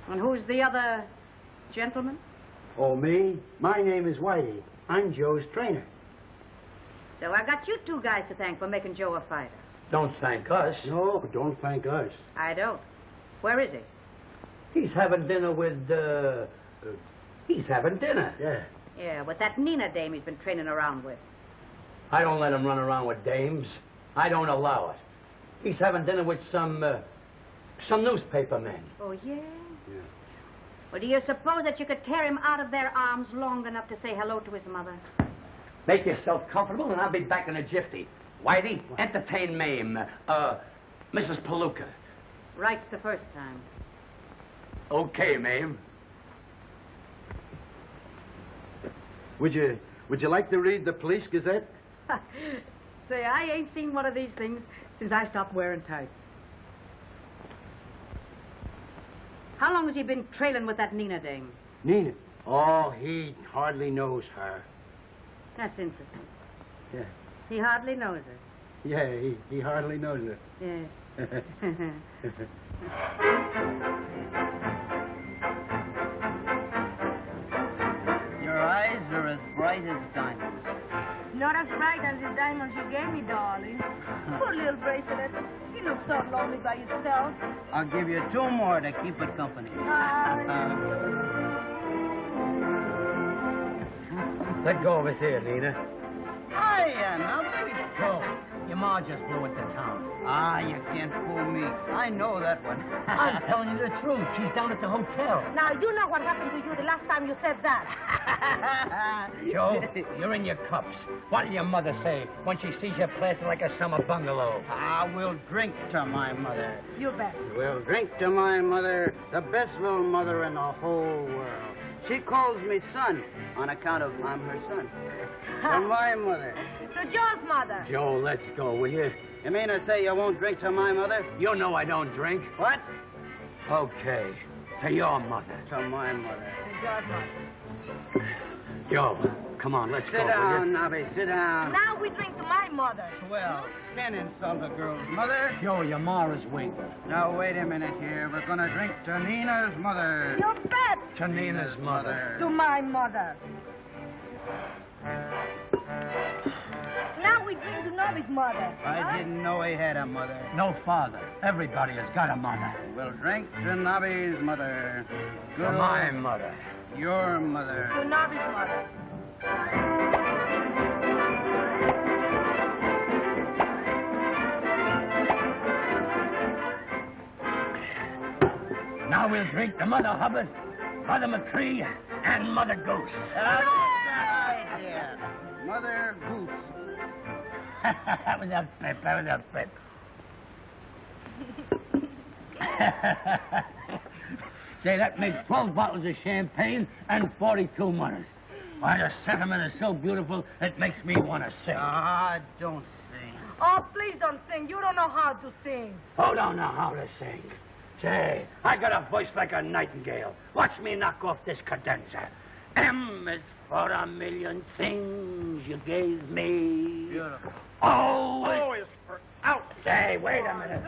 And who's the other gentleman? Oh, me? My name is Whitey. I'm Joe's trainer. So I got you two guys to thank for making Joe a fighter. Don't thank us. No, don't thank us. I don't. Where is he? He's having dinner with, he's having dinner. Yeah. Yeah, with that Nina dame he's been training around with. I don't let him run around with dames. I don't allow it. He's having dinner with some newspaper men. Oh, yeah? Yeah. Well, do you suppose that you could tear him out of their arms long enough to say hello to his mother? Make yourself comfortable, and I'll be back in a jiffy. Whitey, entertain Mame, Mrs. Palooka. Right the first time. Okay, Mame. Would you like to read the Police Gazette? Say, I ain't seen one of these things since I stopped wearing tights. How long has he been trailing with that Nina dame? Nina? Oh, he hardly knows her. That's interesting. Yeah. He hardly knows her. Yeah, he hardly knows her. Yes. Your eyes are as bright as diamonds. Not as bright as the diamonds you gave me, darling. Poor little bracelet. You look so lonely by yourself. I'll give you 2 more to keep it company. Let go of his ear, Nina. Hiya, now let me go. Your ma just blew into town. Ah, you can't fool me. I know that one. I'm telling you the truth. She's down at the hotel. Now, you know what happened to you the last time you said that. Joe, you're in your cups. What did your mother say when she sees you planted like a summer bungalow? Ah, we'll drink to my mother. You bet. We'll drink to my mother, the best little mother in the whole world. She calls me son on account of I'm her son. To my mother. To Joe's mother. Joe, let's go, will you? You mean to say you won't drink to my mother? You know I don't drink. What? Okay. To your mother. To my mother. To Joe's mother. Joe, come on, let's go, Sit will down, you? Nobby, sit down. Now we drink to my mother. Well, can't insult a girl's mother. Joe, your ma is weak. Now, wait a minute here. We're gonna drink to Nina's mother. You bet. To Nina's mother. To my mother. Now we drink to Nobby's mother. I didn't know he had a mother. No father. Everybody has got a mother. We'll drink to Nobby's mother. To my mother. Your mother. To Nobby's mother. Now we'll drink to Mother Hubbard, Mother McCree, and Mother Goose. That's the idea. Mother Goose. That was a pip. That was a pip. Say, that makes 12 bottles of champagne and 42 mothers. Why, the sentiment is so beautiful, it makes me want to sing. Ah, don't sing. Oh, please don't sing. You don't know how to sing. Who don't know how to sing? Say, I got a voice like a nightingale. Watch me knock off this cadenza. M is for a million things you gave me. Beautiful. O is for out. Say, wait a minute.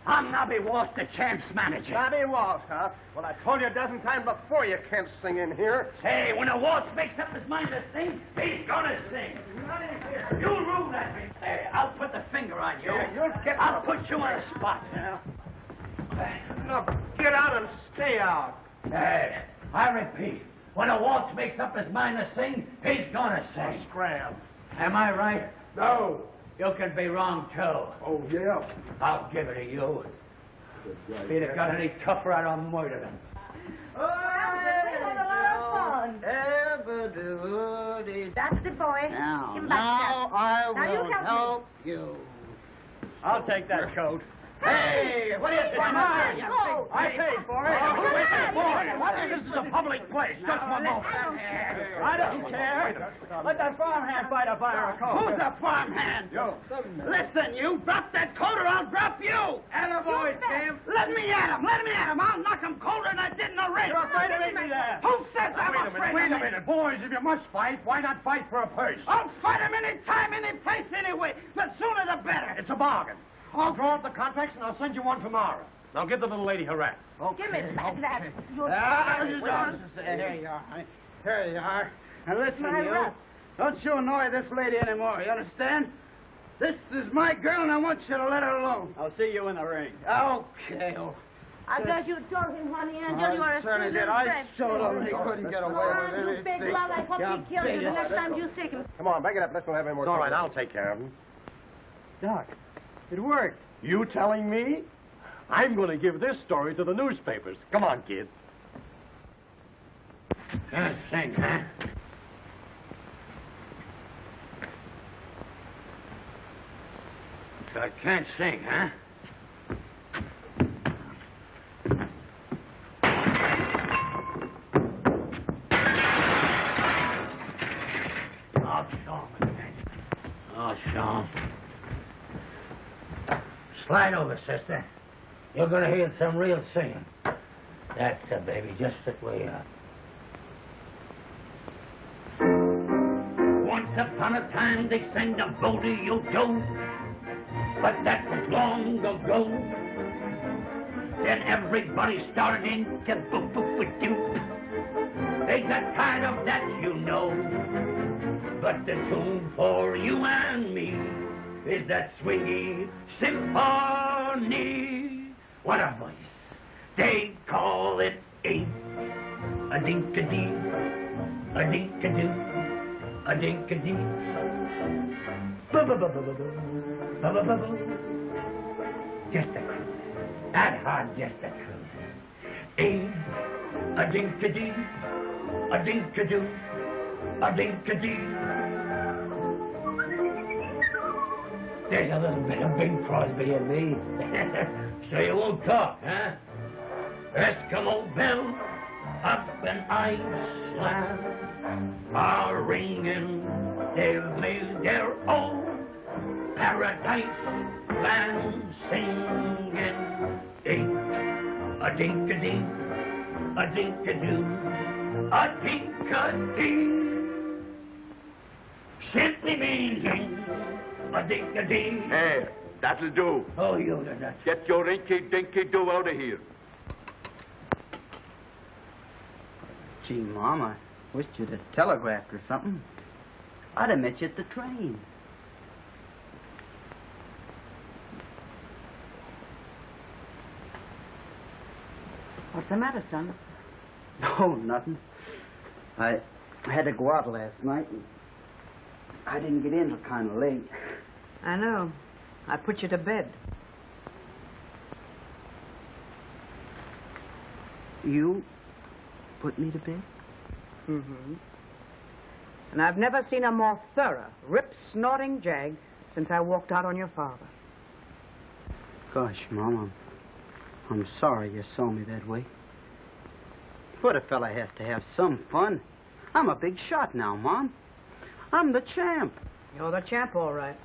I'm Nobby Walsh, the champ's manager. Bobby Walsh, huh? Well, I told you a dozen times before you can't sing in here. Say, when a Walsh makes up his mind to sing, he's gonna sing. You'll rule that. Hey, I'll put the finger on you. Yeah, you'll get I'll put you on a spot. Look, get out and stay out. Hey, I repeat, when a Walsh makes up his mind to sing, he's gonna sing. Scram. Am I right? No. You can be wrong, too. Oh, yeah. I'll give it to you. If he'd have got any tougher, I'd have murdered him. That's the boy. Now, Give him back now that. I Now you will help me. help you. I'll take that coat. Hey, what is Come on, go. I paid for it. Oh, Who is it, boy? What is this? Is a public place. Just one moment. I don't care. Let that farmhand buy the fire coat. Who's a farmhand? You. Listen, you drop that coat or I'll drop you. Attaboy, Sam. Let me at him. Let me at him. I'll knock him colder than I did in the ring. You're afraid to meet me there. Who says I'm afraid Wait of a him? minute. Boys, if you must fight, why not fight for a purse? I'll fight him any time, any place, anyway. The sooner the better. It's a bargain. I'll draw up the contracts and I'll send you one tomorrow. Now give the little lady her rat. Give me that. You're Here you you are. Here you are. And listen, My you. rat. Don't you annoy this lady anymore, you understand? This is my girl, and I want you to let her alone. I'll see you in the ring. Okay. I guess you told him, honey, Angel, you are a certainly sweet did. little I friend. showed him he couldn't get away with You anything. big love, I hope he kills you the next time you sick him. Come on, back it up. Let's not have any more. All right, trouble. I'll take care of him. Doc, it worked. You telling me? I'm going to give this story to the newspapers. Come on, kid. Can't sing, huh? So I can't sing, huh? Oh, Sean. Slide over, sister. You're going to hear some real singing. That's it, baby. Just sit where you are. Once upon a time, they sang a rodeo Joe, but that was long ago. Then everybody started in to boop-boop-a-doop. They got tired of that, you know. But the tune for you and me is that swingy symphony. What a voice. They call it a dink-a-dee, a dink-a-doo, a dink-a-dee. Ba-ba-ba-ba-ba-ba, ba-ba-ba-ba. Just a cruise. That hard, just a cruise. A dink-a-dee, a dink-a-doo, a dink-a-dee. There's a little bit of Bing Crosby in me. So you won't talk, huh? Eskimo bells up in Iceland are ringing. They've made their own paradise band singing. A dink-a-dee, a dink-a-doo, a dink-a-dee. Simply meaning a dink-a-dee. Hey, that'll do. Oh, you're the nuts. Get your inky-dinky-do out of here. Gee, Mom, I wished you'd have telegraphed or something. I'd have met you at the train. What's the matter, son? Oh, nothing. I had to go out last night, and I didn't get in till kind of late. I know. I put you to bed. You put me to bed? Mm-hmm. And I've never seen a more thorough, rip-snorting jag since I walked out on your father. Gosh, Mom, I'm sorry you saw me that way. But a fella has to have some fun. I'm a big shot now, Mom. I'm the champ. You're the champ, all right.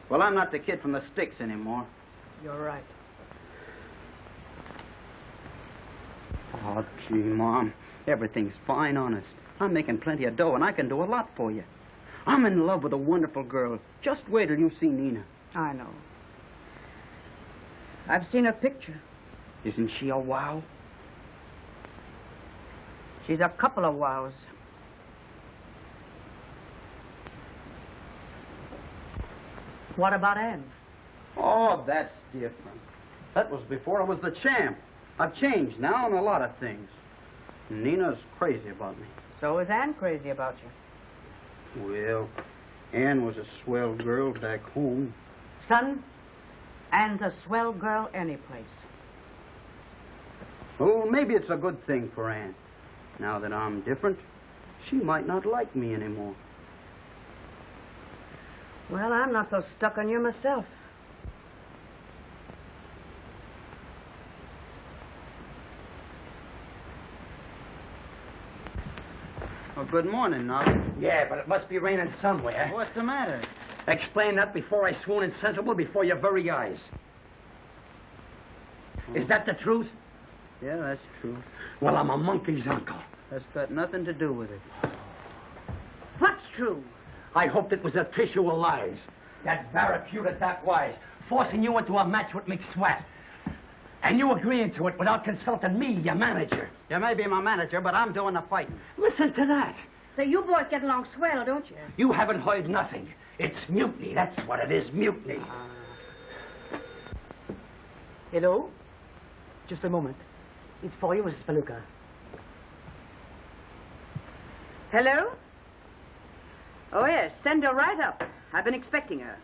Well, I'm not the kid from the sticks anymore. You're right. Oh, gee, Mom, everything's fine, honest. I'm making plenty of dough, and I can do a lot for you. I'm in love with a wonderful girl. Just wait till you see Nina. I know. I've seen her picture. Isn't she a wow? She's a couple of wows. What about Anne? Oh, that's different. That was before I was the champ. I've changed now on a lot of things. Nina's crazy about me. So is Anne crazy about you? Well, Anne was a swell girl back home. Son, Anne's a swell girl any place. Oh, maybe it's a good thing for Anne. Now that I'm different, she might not like me anymore. Well, I'm not so stuck on you myself. Well, good morning, Nob. Yeah, but it must be raining somewhere. What's the matter? Explain that before I swoon insensible before your very eyes. Is that the truth? Yeah, that's true. Well, I'm a monkey's uncle. That's got nothing to do with it. What's true? I hoped it was a tissue of lies. That barracuda that wise, forcing you into a match with McSweat. And you agreeing to it without consulting me, your manager. You may be my manager, but I'm doing the fighting. Listen to that. So you boys get along swell, don't you? You haven't heard nothing. It's mutiny. That's what it is, mutiny. Hello? Just a moment. It's for you, Mrs. Palooka. Hello? Oh, yes. Send her right up. I've been expecting her.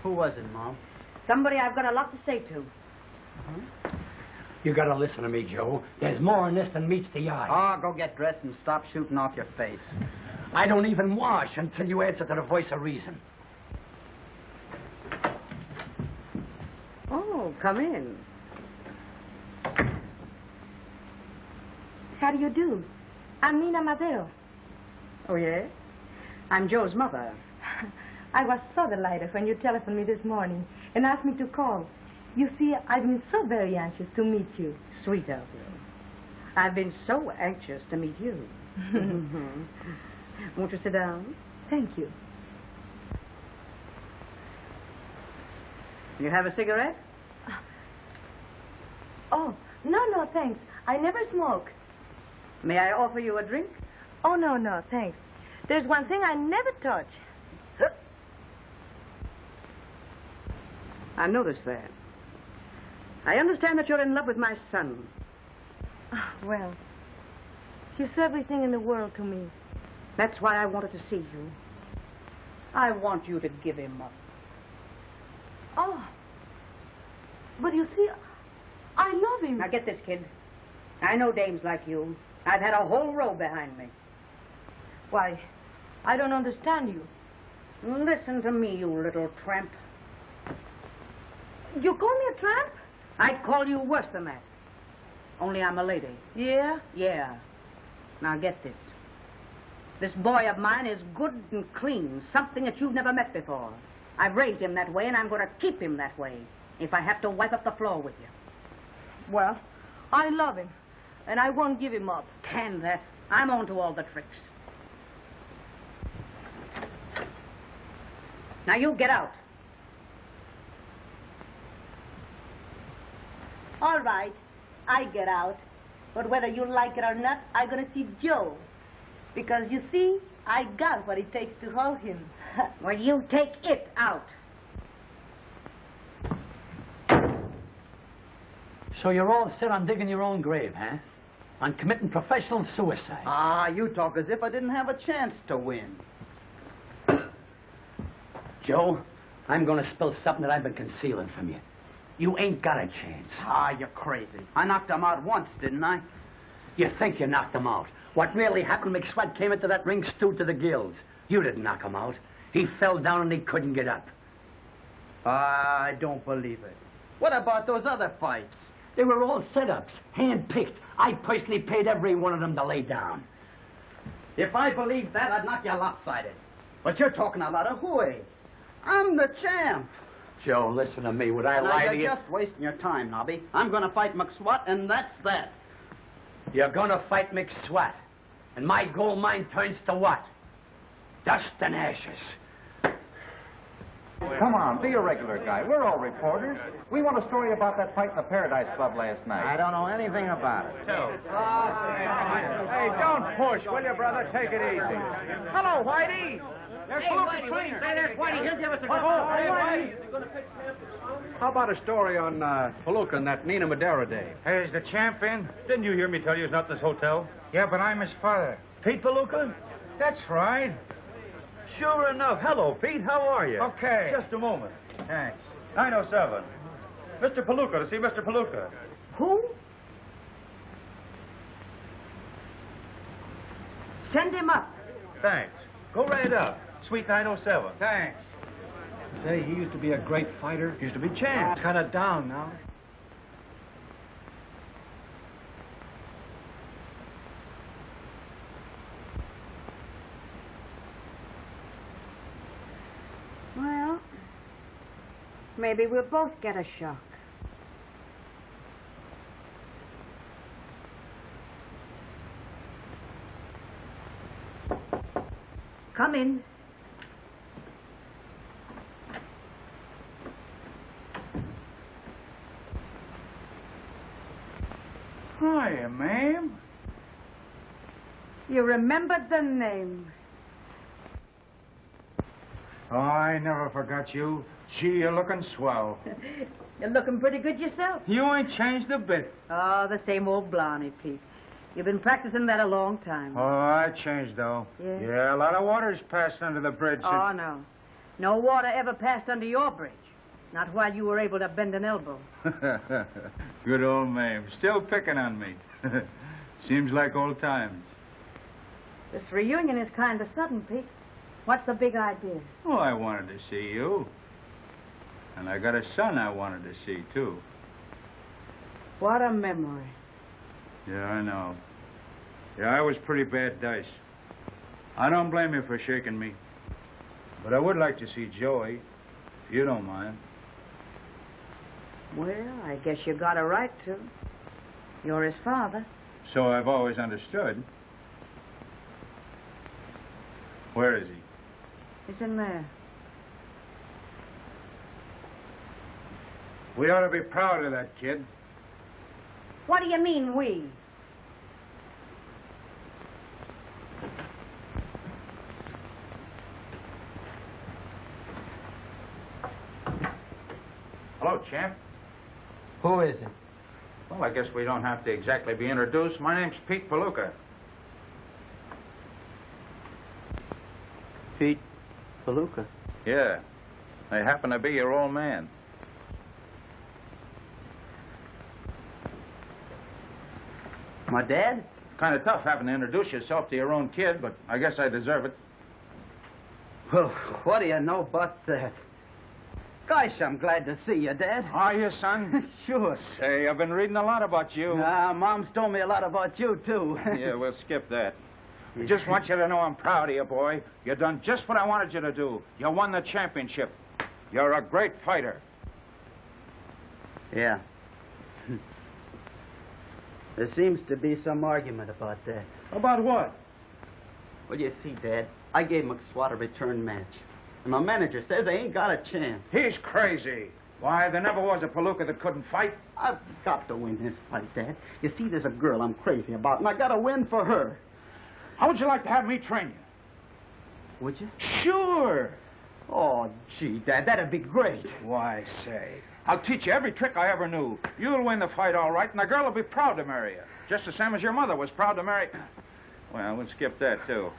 Who was it, Mom? Somebody I've got a lot to say to. You gotta listen to me, Joe. There's more in this than meets the eye. Oh, go get dressed and stop shooting off your face. I don't even wash until you answer to the voice of reason. Oh, come in. How do you do? I'm Nina Madeo. Oh, yes? I'm Joe's mother. I was so delighted when you telephoned me this morning and asked me to call. You see, I've been so very anxious to meet you. Sweet of you. I've been so anxious to meet you. Won't you sit down? Thank you. You have a cigarette? Oh, no, thanks. I never smoke. May I offer you a drink? Oh, no, thanks. There's one thing I never touch. I noticed that. I understand that you're in love with my son. Well, he's everything in the world to me. That's why I wanted to see you. I want you to give him up. Oh. But you see, I love him. Now get this, kid. I know dames like you. I've had a whole row behind me. Why, I don't understand you. Listen to me, you little tramp. You call me a tramp? I'd call you worse than that. Only I'm a lady. Yeah? Yeah. Now get this. This boy of mine is good and clean, something that you've never met before. I've raised him that way, and I'm going to keep him that way, if I have to wipe up the floor with you. Well, I love him, and I won't give him up. Can that? I'm on to all the tricks. Now you get out. All right, I get out. But whether you like it or not, I'm going to see Joe. Because, you see, I got what it takes to hold him. Well, you take it out. So you're all set on digging your own grave, huh? On committing professional suicide. Ah, you talk as if I didn't have a chance to win. Joe, I'm going to spill something that I've been concealing from you. You ain't got a chance. Ah, you're crazy. I knocked him out once, didn't I? You think you knocked him out. What really happened, McSweat came into that ring stewed to the gills. You didn't knock him out. He fell down and he couldn't get up. I don't believe it. What about those other fights? They were all setups, hand-picked. I personally paid every one of them to lay down. If I believed that, I'd knock you lopsided. But you're talking a lot of hooey. I'm the champ. Joe, listen to me. Would I now, lie to you? You're just wasting your time, Nobby. I'm going to fight McSwat, and that's that. You're going to fight McSwat. And my gold mine turns to what? Dust and ashes. Come on, be a regular guy. We're all reporters. We want a story about that fight in the Paradise Club last night. I don't know anything about it. Hey, don't push, will you, brother? Take it easy. Hello, Whitey. There's Palooka's cleaner. Hey, there's Whitey. He'll give us a good Hey, Whitey. How about a story on Palooka and that Nina Madera day? Hey, is the champ in? Didn't you hear me tell you he's not in this hotel? Yeah, but I'm his father. Pete Palooka? That's right. Sure enough. Hello, Pete. How are you? Okay. Just a moment. Thanks. 907. Mr. Palooka, to see Mr. Palooka. Who? Send him up. Thanks. Go right up. Suite 907. Thanks. Say, he used to be a great fighter. Used to be champ. Kind of down now. Well, maybe we'll both get a shock. Come in. Hiya, ma'am. You remembered the name. Oh, I never forgot you. Gee, you're looking swell. You're looking pretty good yourself. You ain't changed a bit. Oh, the same old Blarney, Pete. You've been practicing that a long time. Oh, I changed, though. Yeah? Yeah, a lot of water's passed under the bridge. Oh, no. No water ever passed under your bridge. Not while you were able to bend an elbow. Good old Mame. Still picking on me. Seems like old times. This reunion is kind of sudden, Pete. What's the big idea? Oh, I wanted to see you. And I got a son I wanted to see, too. What a memory. Yeah, I know. Yeah, I was pretty bad dice. I don't blame you for shaking me. But I would like to see Joey, if you don't mind. Well, I guess you got a right to. You're his father. So I've always understood. Where is he? He's in there. We ought to be proud of that kid. What do you mean, we? Hello, champ. Who is it? Well, I guess we don't have to exactly be introduced. My name's Pete Palooka. Pete Palooka. Yeah. I happen to be your old man. My dad? Kind of tough having to introduce yourself to your own kid, but I guess I deserve it. Well, what do you know about that? Gosh, I'm glad to see you, Dad. Are you, son? Sure. Say, I've been reading a lot about you. Mom's told me a lot about you, too. Yeah, we'll skip that. I just want you to know I'm proud of you, boy. You've done just what I wanted you to do. You won the championship. You're a great fighter. Yeah. There seems to be some argument about that. About what? Well, you see, Dad, I gave McSwat a return match. And my manager says they ain't got a chance. He's crazy. Why, there never was a Palooka that couldn't fight. I've got to win this fight, Dad. You see, there's a girl I'm crazy about, and I got to win for her. How would you like to have me train you? Would you? Sure. Oh, gee, Dad, that'd be great. Why, say, I'll teach you every trick I ever knew. You'll win the fight all right, and the girl will be proud to marry you. Just the same as your mother was proud to marry... Well, we'll skip that, too.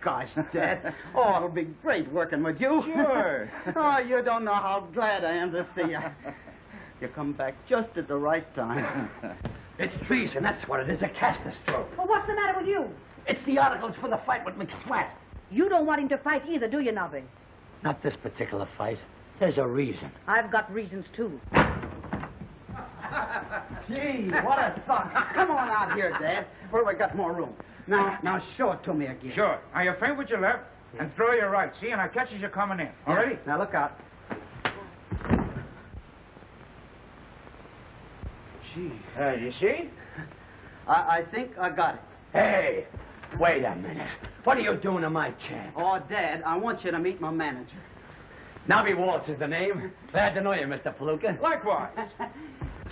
Gosh, Dad. Oh, it'll be great working with you. Sure. Oh, you don't know how glad I am to see you. You come back just at the right time. It's treason, that's what it is, a caster stroke. Well, what's the matter with you? It's the articles for the fight with McSwat. You don't want him to fight either, do you, Nobby? Not this particular fight. There's a reason. I've got reasons, too. Gee, what a thought. Come on out here, Dad, where we got more room. Now show it to me again. Sure. Now, you feint with your left and throw your right, see? And I catches you coming in. All ready? Now, look out. Gee, you see? I think I got it. Hey, wait a minute. What are you doing to my champ? Oh, Dad, I want you to meet my manager. Nobby Waltz is the name. Glad to know you, Mr. Palooka. Likewise.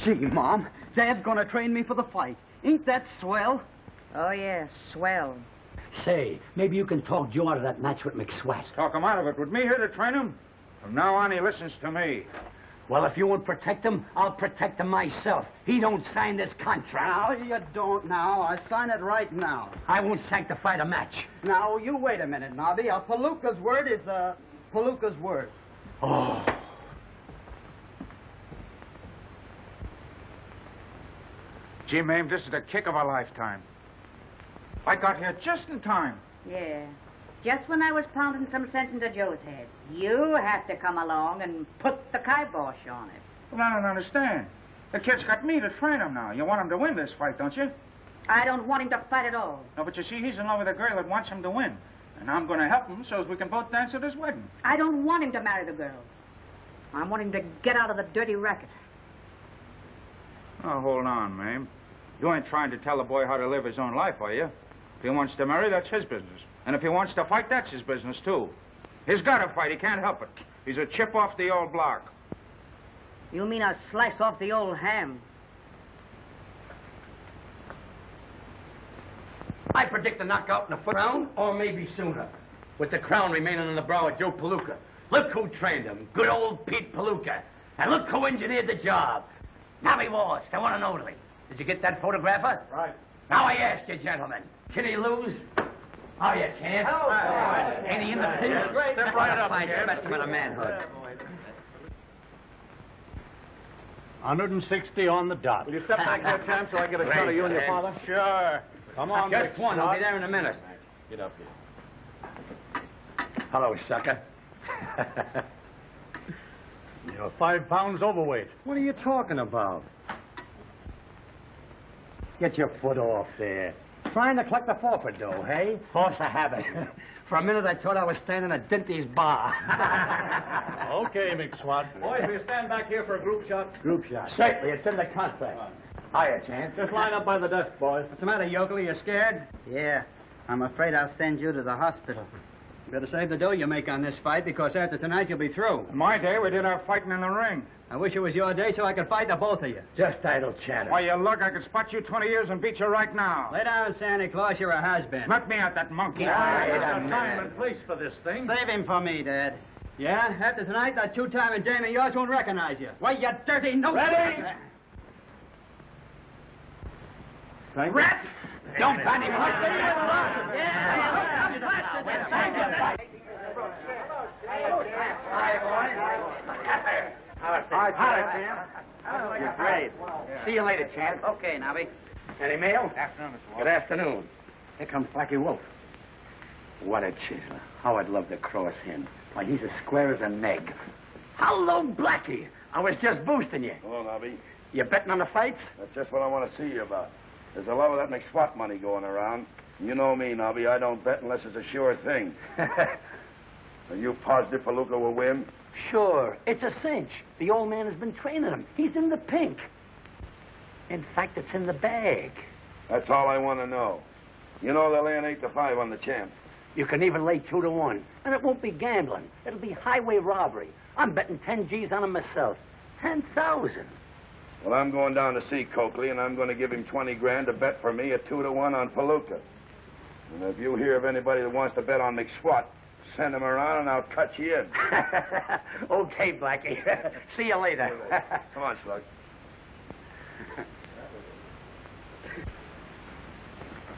Gee, Mom, Dad's going to train me for the fight. Ain't that swell? Oh, yes, swell. Say, maybe you can talk Joe out of that match with McSwat. Talk him out of it. With me here to train him? From now on, he listens to me. Well, if you won't protect him, I'll protect him myself. He don't sign this contract. Now, you don't now. I sign it right now. I won't sanctify the match. Now, you wait a minute, Nobby. A Palooka's word is a Palooka's word. Oh. Gee, Mame, this is the kick of a lifetime. I got here just in time. Yeah. Just when I was pounding some sense into Joe's head. You have to come along and put the kibosh on it. Well, I don't understand. The kid's got me to train him now. You want him to win this fight, don't you? I don't want him to fight at all. No, but you see, he's in love with a girl that wants him to win. And I'm going to help him so as we can both dance at his wedding. I don't want him to marry the girl. I want him to get out of the dirty racket. Oh, hold on, Mame. You ain't trying to tell the boy how to live his own life, are you? If he wants to marry, that's his business. And if he wants to fight, that's his business, too. He's got to fight. He can't help it. He's a chip off the old block. You mean a slice off the old ham? I predict a knockout in the first round, or maybe sooner. With the crown remaining on the brow of Joe Palooka. Look who trained him. Good old Pete Palooka. And look who engineered the job. Nobby Waltz, the one and only. Did you get that photographer? Right. Now I ask you, gentlemen, can he lose? How you, champ? Oh, ain't he in the pit? Step right up, Fine champ. specimen of manhood. 160 on the dot. Will you step back there, champ, so I get a shot of you and your father? Sure. Come on, Just Mr. one. I'll be Scott. there in a minute. Get up here. Hello, sucker. You're 5 pounds overweight. What are you talking about? Get your foot off there. Trying to collect the forfeit dough, hey? Force of habit. For a minute, I thought I was standing at Dinty's bar. Okay, McSwat. Boys, we stand back here for a group shot. Group shot. Certainly, it's in the contract. Hiya, Chance. Just line up by the desk, boys. What's the matter, yokel? You scared? Yeah. I'm afraid I'll send you to the hospital. Better save the dough you make on this fight, because after tonight you'll be through. In my day, we did our fighting in the ring. I wish it was your day so I could fight the both of you. Just idle chatter. Why, you look, I could spot you 20 years and beat you right now. Lay down, Santa Claus. You're a has-been. Let me at that monkey. There's no time and place for this thing. Save him for me, Dad. Yeah? After tonight, that two-timing dame of yours won't recognize you. Why, you dirty no... Ready? Thank Rat! Don't panic. You're brave. See you later, Chance. Okay, Nobby. Any mail? Afternoon, Mr. Walker. Good afternoon. Here comes Blackie Wolf. What a chiseler. How I'd love to cross him. Why, he's as square as an egg. Hello, Blackie. I was just boosting you. Hello, Nobby. You betting on the fights? That's just what I want to see you about. There's a lot of that McSwat money going around. You know me, Nobby. I don't bet unless it's a sure thing. Are you positive Palooka will win? Sure. It's a cinch. The old man has been training him. He's in the pink. In fact, it's in the bag. That's all I want to know. You know they're laying 8-5 on the champ. You can even lay 2-1. And it won't be gambling. It'll be highway robbery. I'm betting 10 G's on him myself. 10,000. Well, I'm going down to see Coakley, and I'm going to give him 20 grand to bet for me at 2-1 on Palooka. And if you hear of anybody that wants to bet on McSwat, send him around and I'll cut you in. Okay, Blackie. See you later. Come on, Slug.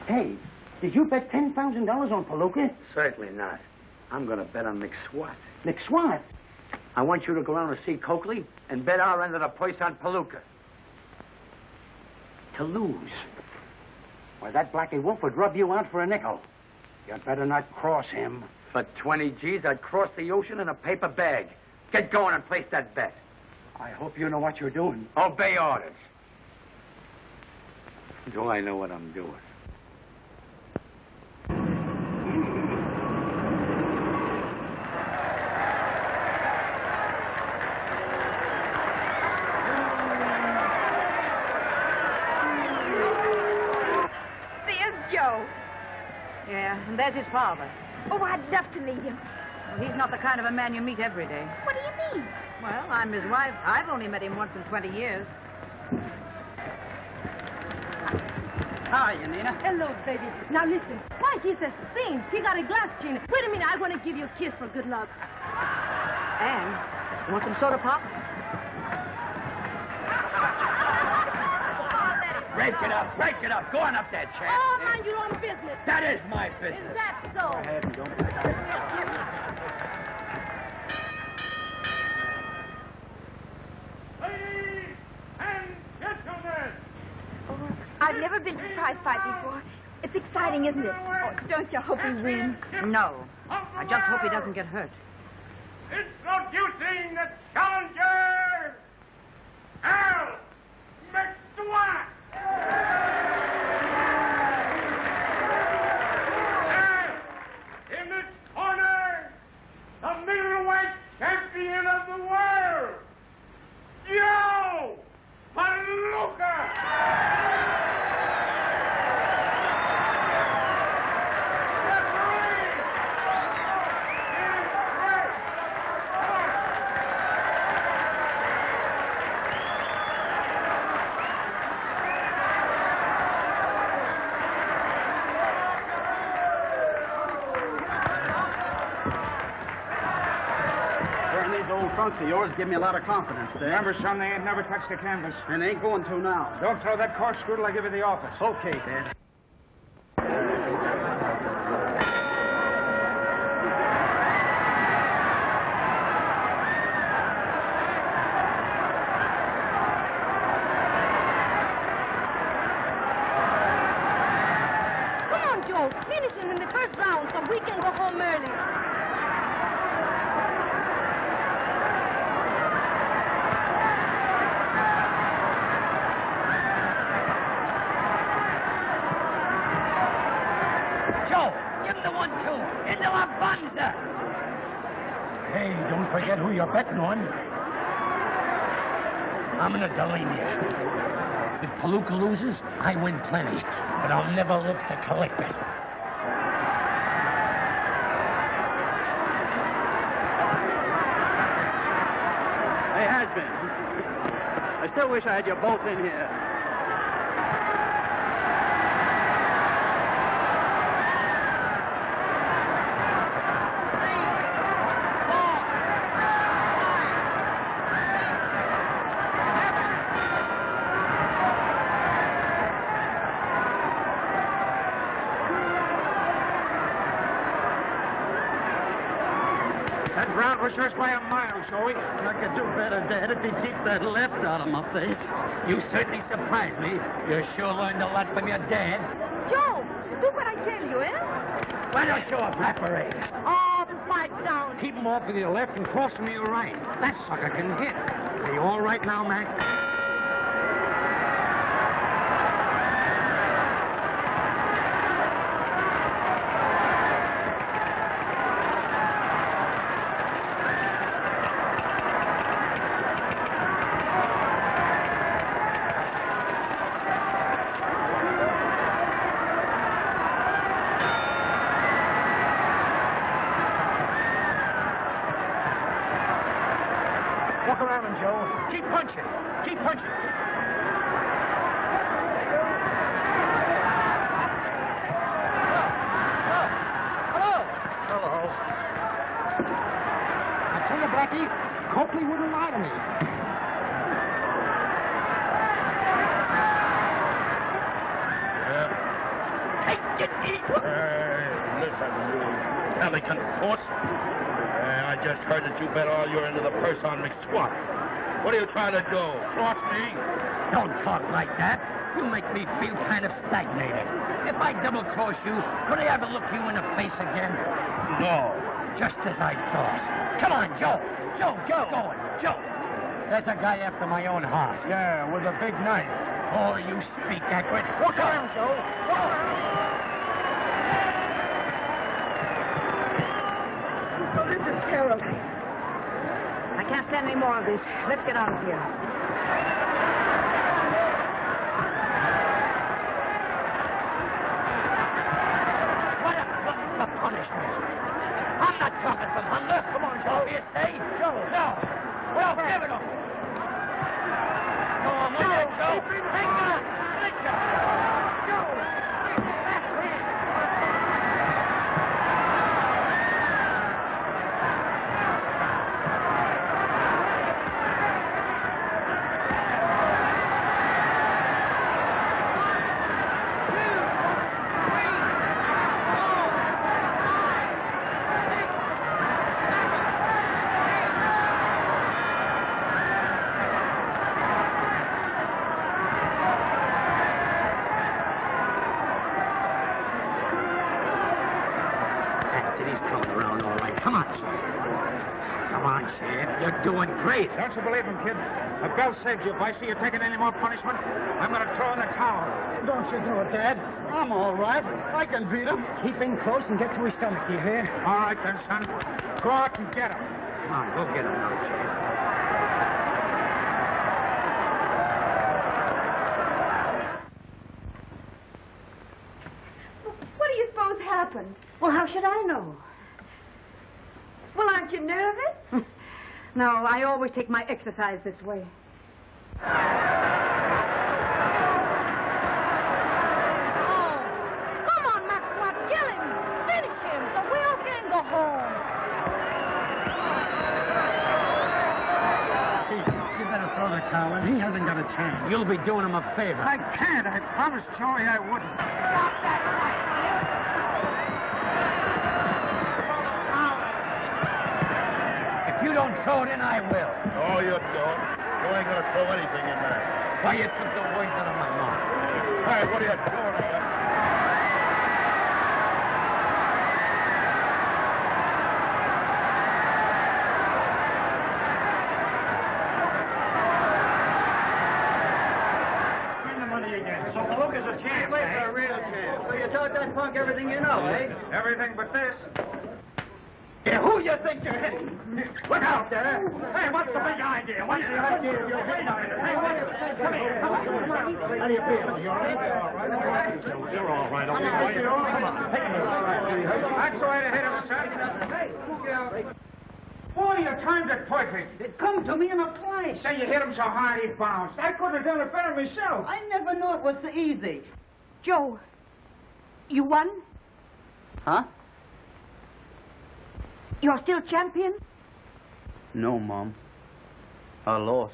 Hey, did you bet $10,000 on Palooka? Certainly not. I'm going to bet on McSwat. McSwat? I want you to go around and see Coakley and bet our end of the purse on Palooka. To lose. Why, that Blackie Wolf would rub you out for a nickel. You'd better not cross him. For 20 G's, I'd cross the ocean in a paper bag. Get going and place that bet. I hope you know what you're doing. Obey orders. Do I know what I'm doing? Joe. Yeah, and there's his father. Oh, I'd love to meet him. Well, he's not the kind of a man you meet every day. What do you mean? Well, I'm his wife. I've only met him once in 20 years. Hi, Nina. Hello, baby. Now listen. Why, he's a saint. He got a glass chain. Wait a minute. I want to give you a kiss for good luck. And you want some soda pop? Break it up, break it up. Go on up there, champ. Oh, mind your own business. That is my business. Is that so? Go ahead and don't... Ladies and gentlemen! I've never been to a prize fight before. It's exciting, isn't it? Oh, don't you hope he wins? No. I just hope he doesn't get hurt. Introducing the challenger, Al McSwat! And in this corner, the middleweight champion of the world, Joe Palooka! Old trunks of yours give me a lot of confidence, Dad. Remember, son, they ain't never touched the canvas. And ain't going to now. Don't throw that corkscrew till I give you the office. Okay, Dad. Come on, Joe. Finish him in the first round so we can go home early. Give him the 1-2. Into a bunzer. Hey, don't forget who you're betting on. I'm gonna delay you. If Palooka loses, I win plenty. But I'll never look to collect it. Hey, Has-been. I still wish I had you both in here. That ground was yours by a mile, Joey. I could do better, Dad, if he keeps that left out of my face. You certainly surprised me. You sure learned a lot from your dad. Joe, do what I tell you, eh? Why don't you evaporate? Oh, pipe down. Keep him off with your left and cross him with your right. That sucker can hit. Are you all right now, Mac? Walk around him, Joe. Keep punching. Keep punching. Hello. I tell you, Blackie, Copley wouldn't lie to me. Listen, you pelican horse. I just heard that you bet all your into the purse on McSwat. What are you trying to do? Cross me? Don't talk like that. You make me feel kind of stagnated. If I double-cross you, could I ever look you in the face again? No. Just as I thought. Come on, Joe. Joe, get going. Joe. There's a guy after my own heart. Yeah, with a big knife. Oh, you speak accurate. Walk around, Joe. Walk around. Oh, this is terrible. I can't stand any more of this. Let's get out of here. What a punishment. I'm not talking from hunger. Come on, Joe. You say? Joe. No. Well, give it up. Go on, Joe. Hang on. Let go. Joe. That's it. Come on, Sheriff. Come on, Sheriff. You're doing great. Don't you believe him, kid? The bell saved you. If I see you taking any more punishment, I'm going to throw in the towel. Don't you do it, Dad. I'm all right. I can beat him. Keep him close and get to his stomach, you hear? All right, then, son. Go out and get him. Come on, go get him now, Sheriff. What do you suppose happened? Well, how should I know? Well, aren't you nervous? No, I always take my exercise this way. Oh, come on, Maxwell, kill him. Finish him so we all can go home. You better throw the towel in. He hasn't got a chance. You'll be doing him a favor. I can't. I promised Joey I wouldn't. Stop that fight, will you? If you don't throw it in, I will. No, you don't. You ain't gonna throw anything in there. Why, you took the words out of my mouth. Hey, what are you doing here? Win the money again. So Palooka's a champ, Wait for a real chance. So you taught that punk everything you know, eh? Everything but this. Yeah, who you think you're hitting? Look out there. Hey, what's the big idea? What's the idea of your hitting? Hey, come here. Come on. How do you feel? You all right? All right. You're all right. Come on. That's the way to hit him, son. Boy, you timed it perfect. It come to me in a flash. Say you hit him so hard he bounced. I couldn't have done it better myself. I never knew it was so easy. Joe, you won? Huh? You're still champion? No, Mom. I lost.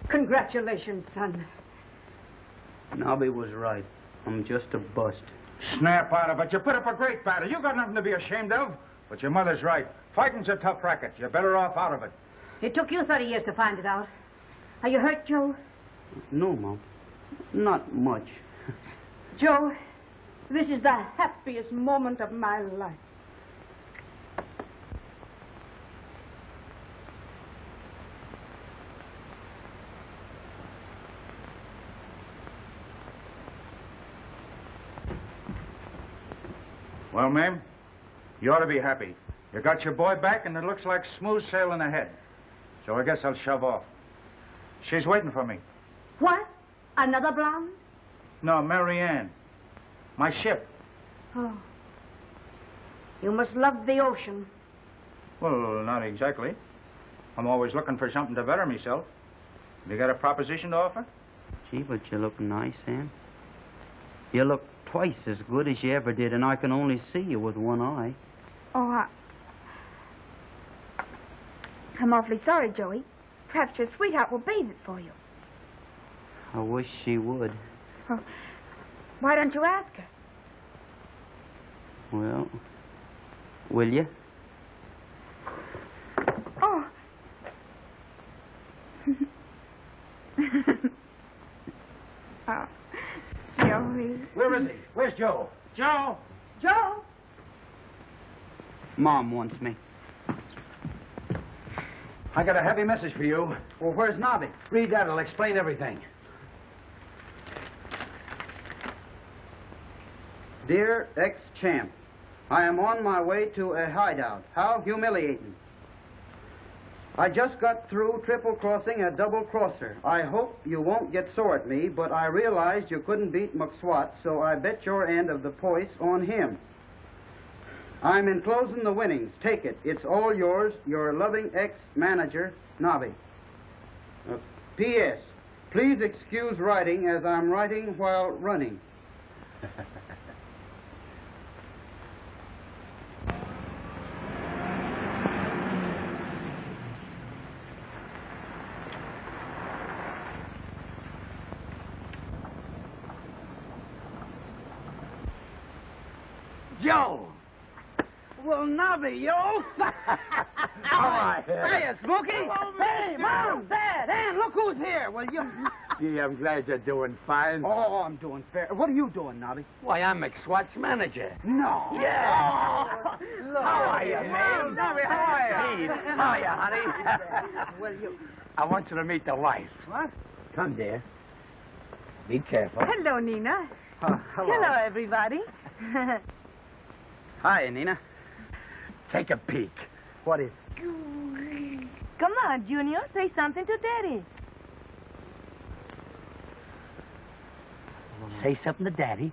Congratulations, son. Nobby was right. I'm just a bust. Snap out of it. You put up a great battle. You got nothing to be ashamed of. But your mother's right. Fighting's a tough racket. You're better off out of it. It took you 30 years to find it out. Are you hurt, Joe? No, Mom. Not much. Joe, this is the happiest moment of my life. Well, ma'am, you ought to be happy. You got your boy back, and it looks like smooth sailing ahead. So I guess I'll shove off. She's waiting for me. What? Another blonde? No, Mary Ann. My ship. Oh. You must love the ocean. Well, not exactly. I'm always looking for something to better myself. Have you got a proposition to offer? Gee, but you look nice, Sam. You look twice as good as you ever did, and I can only see you with one eye. Oh, I'm awfully sorry, Joey. Perhaps your sweetheart will bathe it for you. I wish she would. Well, why don't you ask her? Well, will you? Oh. Oh, Joey. Where is he? Where's Joe? Joe! Joe? Mom wants me. I got a heavy message for you. Well, where's Nobby? Read that. It'll explain everything. Dear ex-champ, I am on my way to a hideout. How humiliating. I just got through triple-crossing a double-crosser. I hope you won't get sore at me, but I realized you couldn't beat McSwat, so I bet your end of the poise on him. I'm enclosing the winnings. Take it. It's all yours. Your loving ex-manager, Nobby. P.S. Please excuse writing as I'm writing while running. Joe! Well, Nobby, yo! All right. Hey, Smokey! Hey, Mom, Dad, Ann, look who's here. Well, you... Gee, I'm glad you're doing fine. Oh, I'm doing fair. What are you doing, Nobby? Why, I'm McSwat's manager. No. Yeah. Look. How are you, man? Nobby, how are you? How are you, honey? Well, you... I want you to meet the wife. What? Come, dear. Be careful. Hello, Nina. Hello. Everybody. Hi, Nina. Take a peek. What is Come on, Junior. Say something to Daddy. Say something to Daddy.